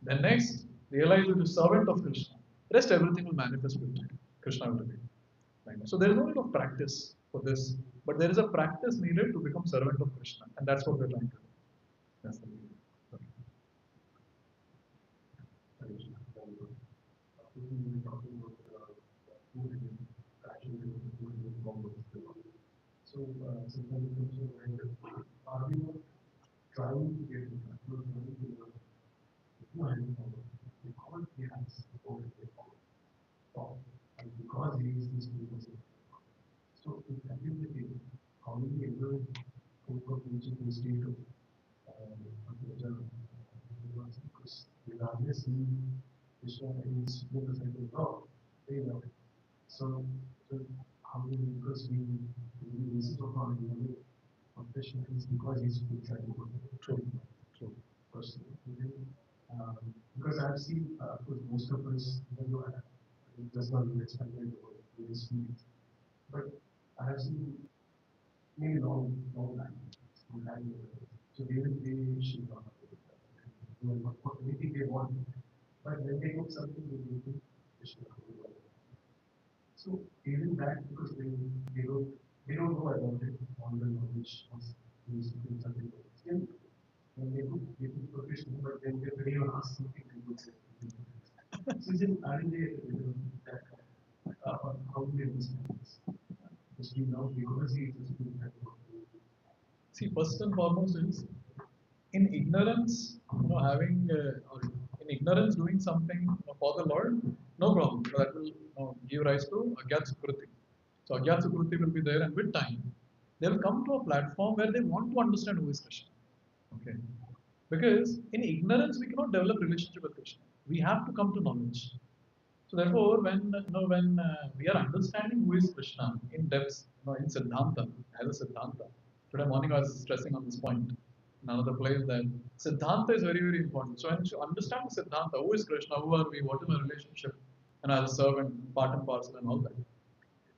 Then next, realize you're the servant of Krishna. Rest everything will manifest with time. Krishna will reveal. Right? So there is no need of practice for this, but there is a practice needed to become servant of Krishna, and that's what we're trying to do. That's the okay. So, sometimes it comes to mind, are we not trying to get in touch with because he has spoken before, and because he is this person. So, if that is the case, how do we ever think of reaching the state of because regardless he Krishna is representing God, they know. So, how do we, because we listen to our Krishna is because he's trying to True. True. personally. Because I've seen, with most of us, even though it does not really expand the experience, but I have seen maybe long time, so they should not anything they want, but when they get something, they should not do it. So even that, because they don't know about it, all the knowledge of these things are there. Still, when they do professional, but then they even ask something to do. So then, are they that how do they understand this? Just now, because he is a student. See, first and foremost is in ignorance, having or in ignorance doing something for the Lord, no problem. That will give rise to Agyat Sukriti. So Agyat Sukriti will be there, and with time, they will come to a platform where they want to understand who is Krishna. Okay, because in ignorance we cannot develop relationship with Krishna. We have to come to knowledge. So therefore, when we are understanding who is Krishna in depth, in Siddhanta, as a Siddhanta. Today morning I was stressing on this point in another place that Siddhanta is very, very important. So when you understand the Siddhanta, who is Krishna, who are we, what is my relationship, and as a servant, part and parcel and all that.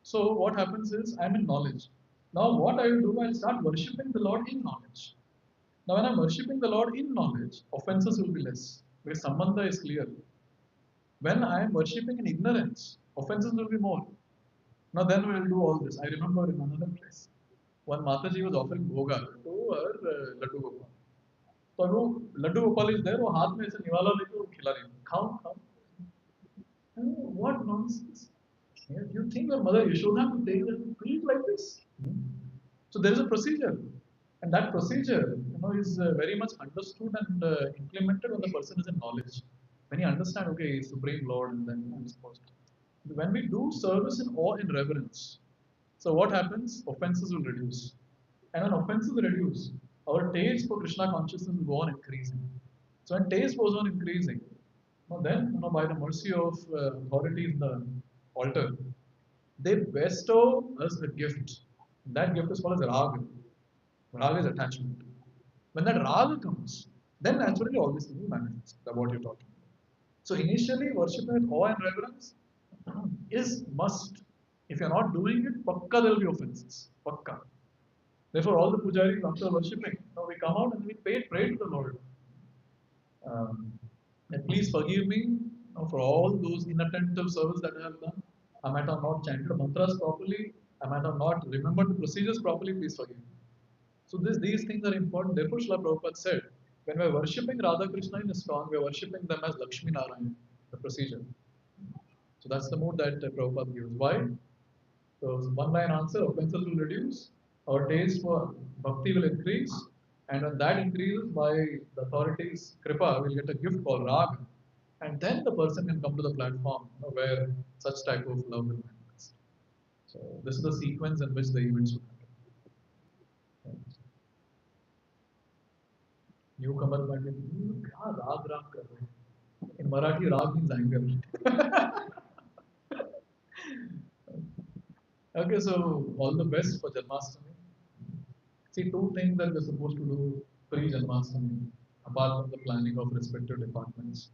So what happens is I'm in knowledge. Now what I will do, I'll start worshipping the Lord in knowledge. Now when I'm worshipping the Lord in knowledge, offenses will be less because Sambandha is clear. When I am worshipping in ignorance, offenses will be more. Now then we will do all this. I remember in another place, one Mataji was offering bhoga to her Laddu Gopal. So वो Laddu Gopal is there, वो हाथ में ऐसे निवाला लेके वो खिला रही है, खाओ खाओ. What nonsense! Yeah, do you think your mother Yashoda would take them to eat like this? So there is a procedure, and that procedure, is very much understood and implemented when the person is in knowledge. When you understand, okay, Supreme Lord, and then I'm supposed to. When we do service in awe and reverence, so what happens? Offenses will reduce. And when offenses reduce, our taste for Krishna consciousness will go on increasing. So when taste goes on increasing, then by the mercy of authorities in the altar, they bestow us a gift. That gift is called as raga. Raga is attachment. When that raga comes, then naturally all these things will manifest. That's what you're talking about. So initially, worshiping with awe and reverence is must. If you're not doing it, pakka there will be offenses. Pakka. Therefore, all the pujaris after worshipping, we come out and we pray to the Lord. And please forgive me for all those inattentive service that I have done. I might have not chanted mantras properly. I might have not remembered the procedures properly. Please forgive me. So these things are important. Therefore, Srila Prabhupada said, when we are worshipping Radha Krishna in ISKCON, we are worshipping them as Lakshmi Narayan, the procedure. So that's the mode that Prabhupada gives. Why? So one line answer, offenses will reduce, our taste for bhakti will increase, and when that increases by the authorities' kripa, we'll get a gift called rag, and then the person can come to the platform where such type of love will manifest. So this is the sequence in which the events will happen. Newcomer might be, क्या राग राग कर रहे हैं? In Marathi, rag means anger. Okay, so all the best for Janmashtami. See, two things that we're supposed to do pre-Janmashtami, apart from the planning of respective departments.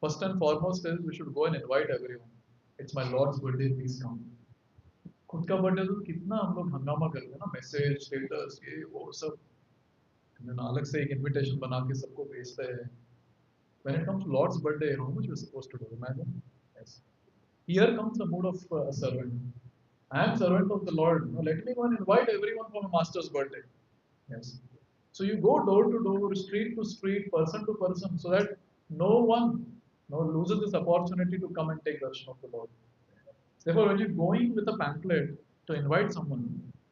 First and foremost is we should go and invite everyone. It's my Lord's birthday, please come. खुद का birthday तो कितना हम लोग हंगामा करते हैं ना, मैसेज स्टेटस ये वो सब अलग से एक इनविटेशन बना के सबको भेजते हैं. When it comes to Lord's birthday, how much we're supposed to do? Imagine. Yes. Here comes the mood of a servant. I am servant of the Lord. Let me go and invite everyone for my master's birthday. Yes. So you go door to door, street to street, person to person, so that no one loses this opportunity to come and take darshan of the Lord. Therefore, when you're going with a pamphlet to invite someone,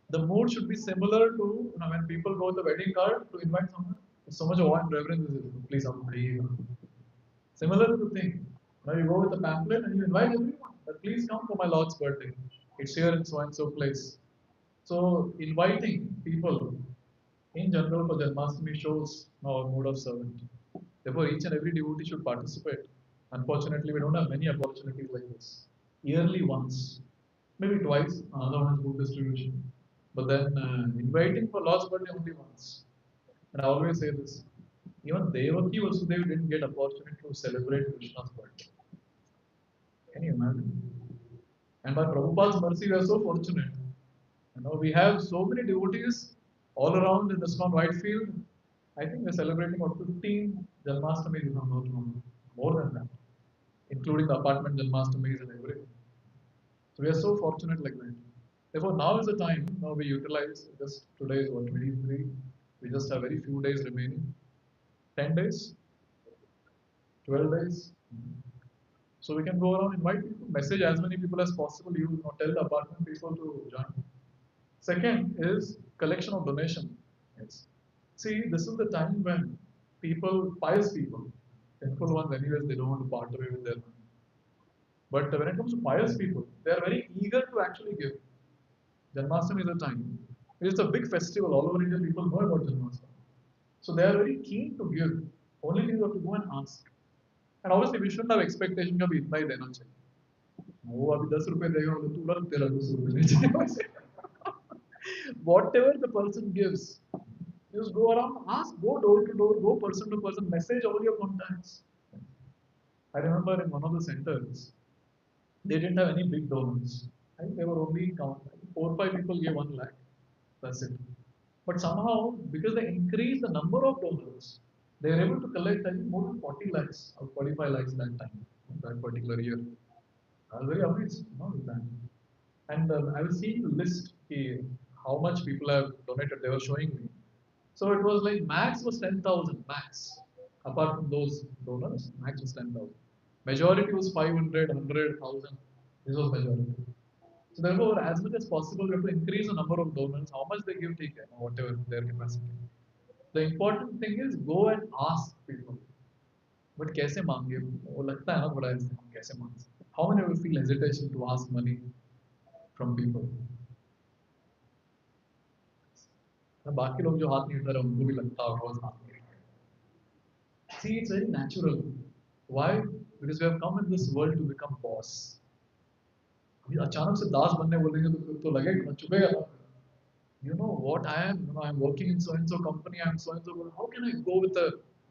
the mood should be similar to when people go with a wedding card to invite someone. So much awe and reverence is it. Please, similar to the thing. Now you go with a pamphlet and you invite everyone that please come for my Lord's birthday. It's here in so and so place. So inviting people in general for Janmashtami shows our mood of servant. Therefore, each and every devotee should participate. Unfortunately, we don't have many opportunities like this. Yearly once, maybe twice, another one is book distribution. But then inviting for Lord's birthday only once. And I always say this. Even Devaki Vasudeva didn't get opportunity to celebrate Krishna's birthday. Can you imagine? And by Prabhupada's mercy, we are so fortunate. We have so many devotees all around in the ISKCON Whitefield. I think we're celebrating about 15 Janmashtamis, if I'm not wrong. More than that, including the apartment Janmashtamis and everything. So we are so fortunate like that. Therefore, now is the time. Now we utilize. Just today is what 23. We just have very few days remaining. 10 days, 12 days. So we can go around, invite people, message as many people as possible. You tell the apartment people to join. Second is collection of donation. Yes. See, this is the time when people, pious people, sinful ones anyways, they don't want to part away with their money. But when it comes to pious people, they are very eager to actually give. Janmashtami is a time. It's a big festival. All over India, people know about Janmashtami. So they are very keen to give. Only thing you have to go and ask. And obviously, we shouldn't have expectation का भी इतना ही देना चाहिए. वो अभी 10 रुपए देगा तो तुरंत तेरा 200 रुपए नहीं चाहिए. Whatever the person gives, just go around, ask, go door to door, go person to person, message all your contacts. I remember in one of the centers, they didn't have any big donors. I think they were only 4 or 5 people gave 1 lakh. That's it. But somehow, because they increased the number of donors, they were able to collect, I think, more than 40 lakhs or 45 lakhs that time, that particular year. I was very amazed with that. And I was seeing the list, how much people have donated, they were showing me. So it was like max was 10,000, max. Apart from those donors, max was 10,000. Majority was 500, 100,000. This was majority. So therefore, as much as possible, we have to increase the number of donors. How much they give, take care, whatever their capacity. The important thing is go and ask people. But कैसे मांगे? वो लगता है ना बड़ा ऐसे हम कैसे मांग सकते? How many of you feel hesitation to ask money from people? बाकी लोग जो हाथ नहीं उठा रहे उनको भी लगता होगा बस हाथ नहीं उठा रहे. See, it's very natural. Why? Because we have come in this world to become boss. अभी अचानक से दास बनने बोलेंगे तो फिर तो लगेगा ना, चुभेगा ना. You know what I am? You know, I'm working in so and so company. I'm so and so. How can I go with a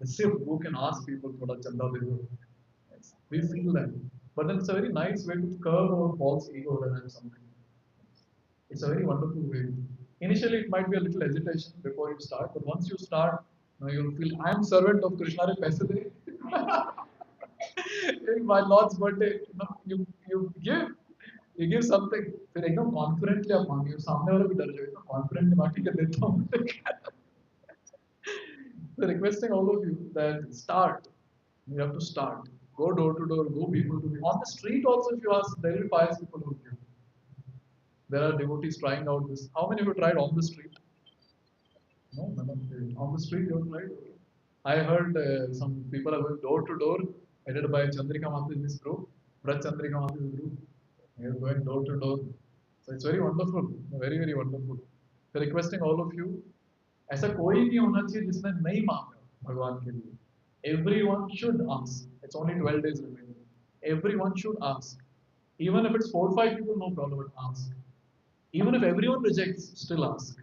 sieve who can ask people for a chanda de do? Yes, we feel that, but then it's a very nice way to curb our false ego when I'm something. It's a very wonderful way. Initially, it might be a little hesitation before you start, but once you start, you know, you'll feel I'm servant of Krishna. Re paise de. In my Lord's birthday, you know, you give something. फिर एकदम confidently आप मांगिए, सामने वाला भी डर जाएगा. Confidently मांगी के देता हूँ. So requesting all of you that start. You have to start. Go door to door. Go people to people. On the street also, if you ask, there will be pious people who give. There are devotees trying out this. How many of you tried on the street? No, none of you. On the street, you have tried. I heard some people are going door to door, headed by Chandrika Mataji's group, Braj Chandrika Mataji's group. They are going door to door. So it's very wonderful, very very wonderful. So requesting all of you, ऐसा कोई नहीं होना चाहिए जिसने नहीं मांगा भगवान के लिए. Everyone should ask. It's only 12 days remaining. Everyone should ask. Even if it's 4 or 5 people, no problem, but ask. Even if everyone rejects, still ask.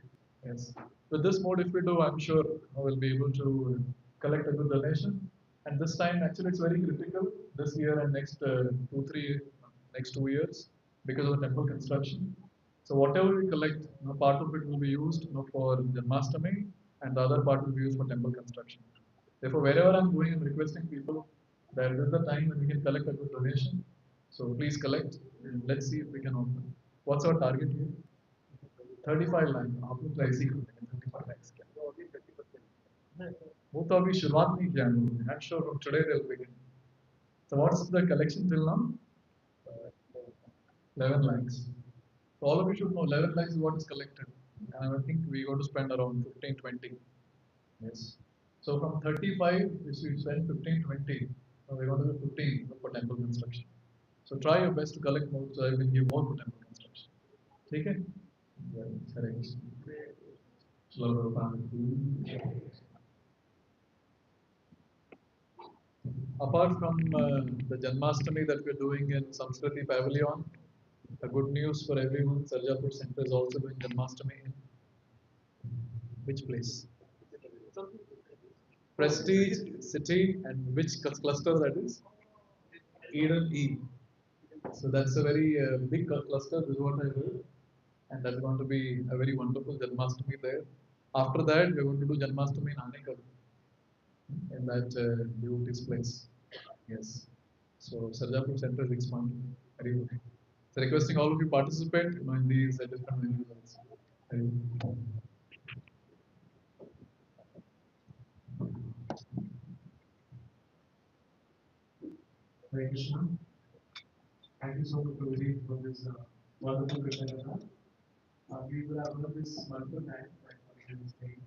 Yes. With this mode, if we do, I'm sure we'll be able to collect a good donation. And this time, actually, it's very critical this year and next next 2 years because of the temple construction. So whatever we collect, part of it will be used for Janmashtami, and the other part will be used for temple construction. Therefore, wherever I'm going, I'm requesting people that this is the time when we can collect a good donation. So please collect. And let's see if we can open. What's our target here? 35 lakh. आप लोग तो ऐसे ही करते हैं 35 lakhs क्या? वो तो अभी शुरुआत नहीं किया हम लोगों ने. I'm sure from today they'll begin. So what's the collection till now? 11 lakhs. So all of you should know 11 lakhs is what is collected. And I think we're going to spend around 15, 20. Yes. So from 35, if you spend 15, 20, we're going to do 15 for temple construction. So try your best to collect more so I will give more for temple construction. Okay? Hare Krishna. Apart from the Janmashtami that we're doing in Samskriti Pavilion, a good news for everyone, Sarjapur Center is also doing Janmashtami in which place? Prestige City, and which cluster that is? Eden E. So that's a very big cluster, this is what I heard. And that's going to be a very wonderful Janmashtami there. After that, we're going to do Janmashtami in Anekal, in that devotee's place. Yes. So Sarjapur Center is expanding. Very good. So requesting all of you participate in these different venues. Hare Krishna. Thank you so much, Prabhuji, for this wonderful Krishna Katha. We will have heard this multiple times, like what you were saying,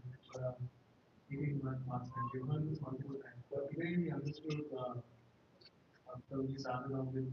eating one fast, and we've heard this multiple times. But today we understood Prabhuji's along with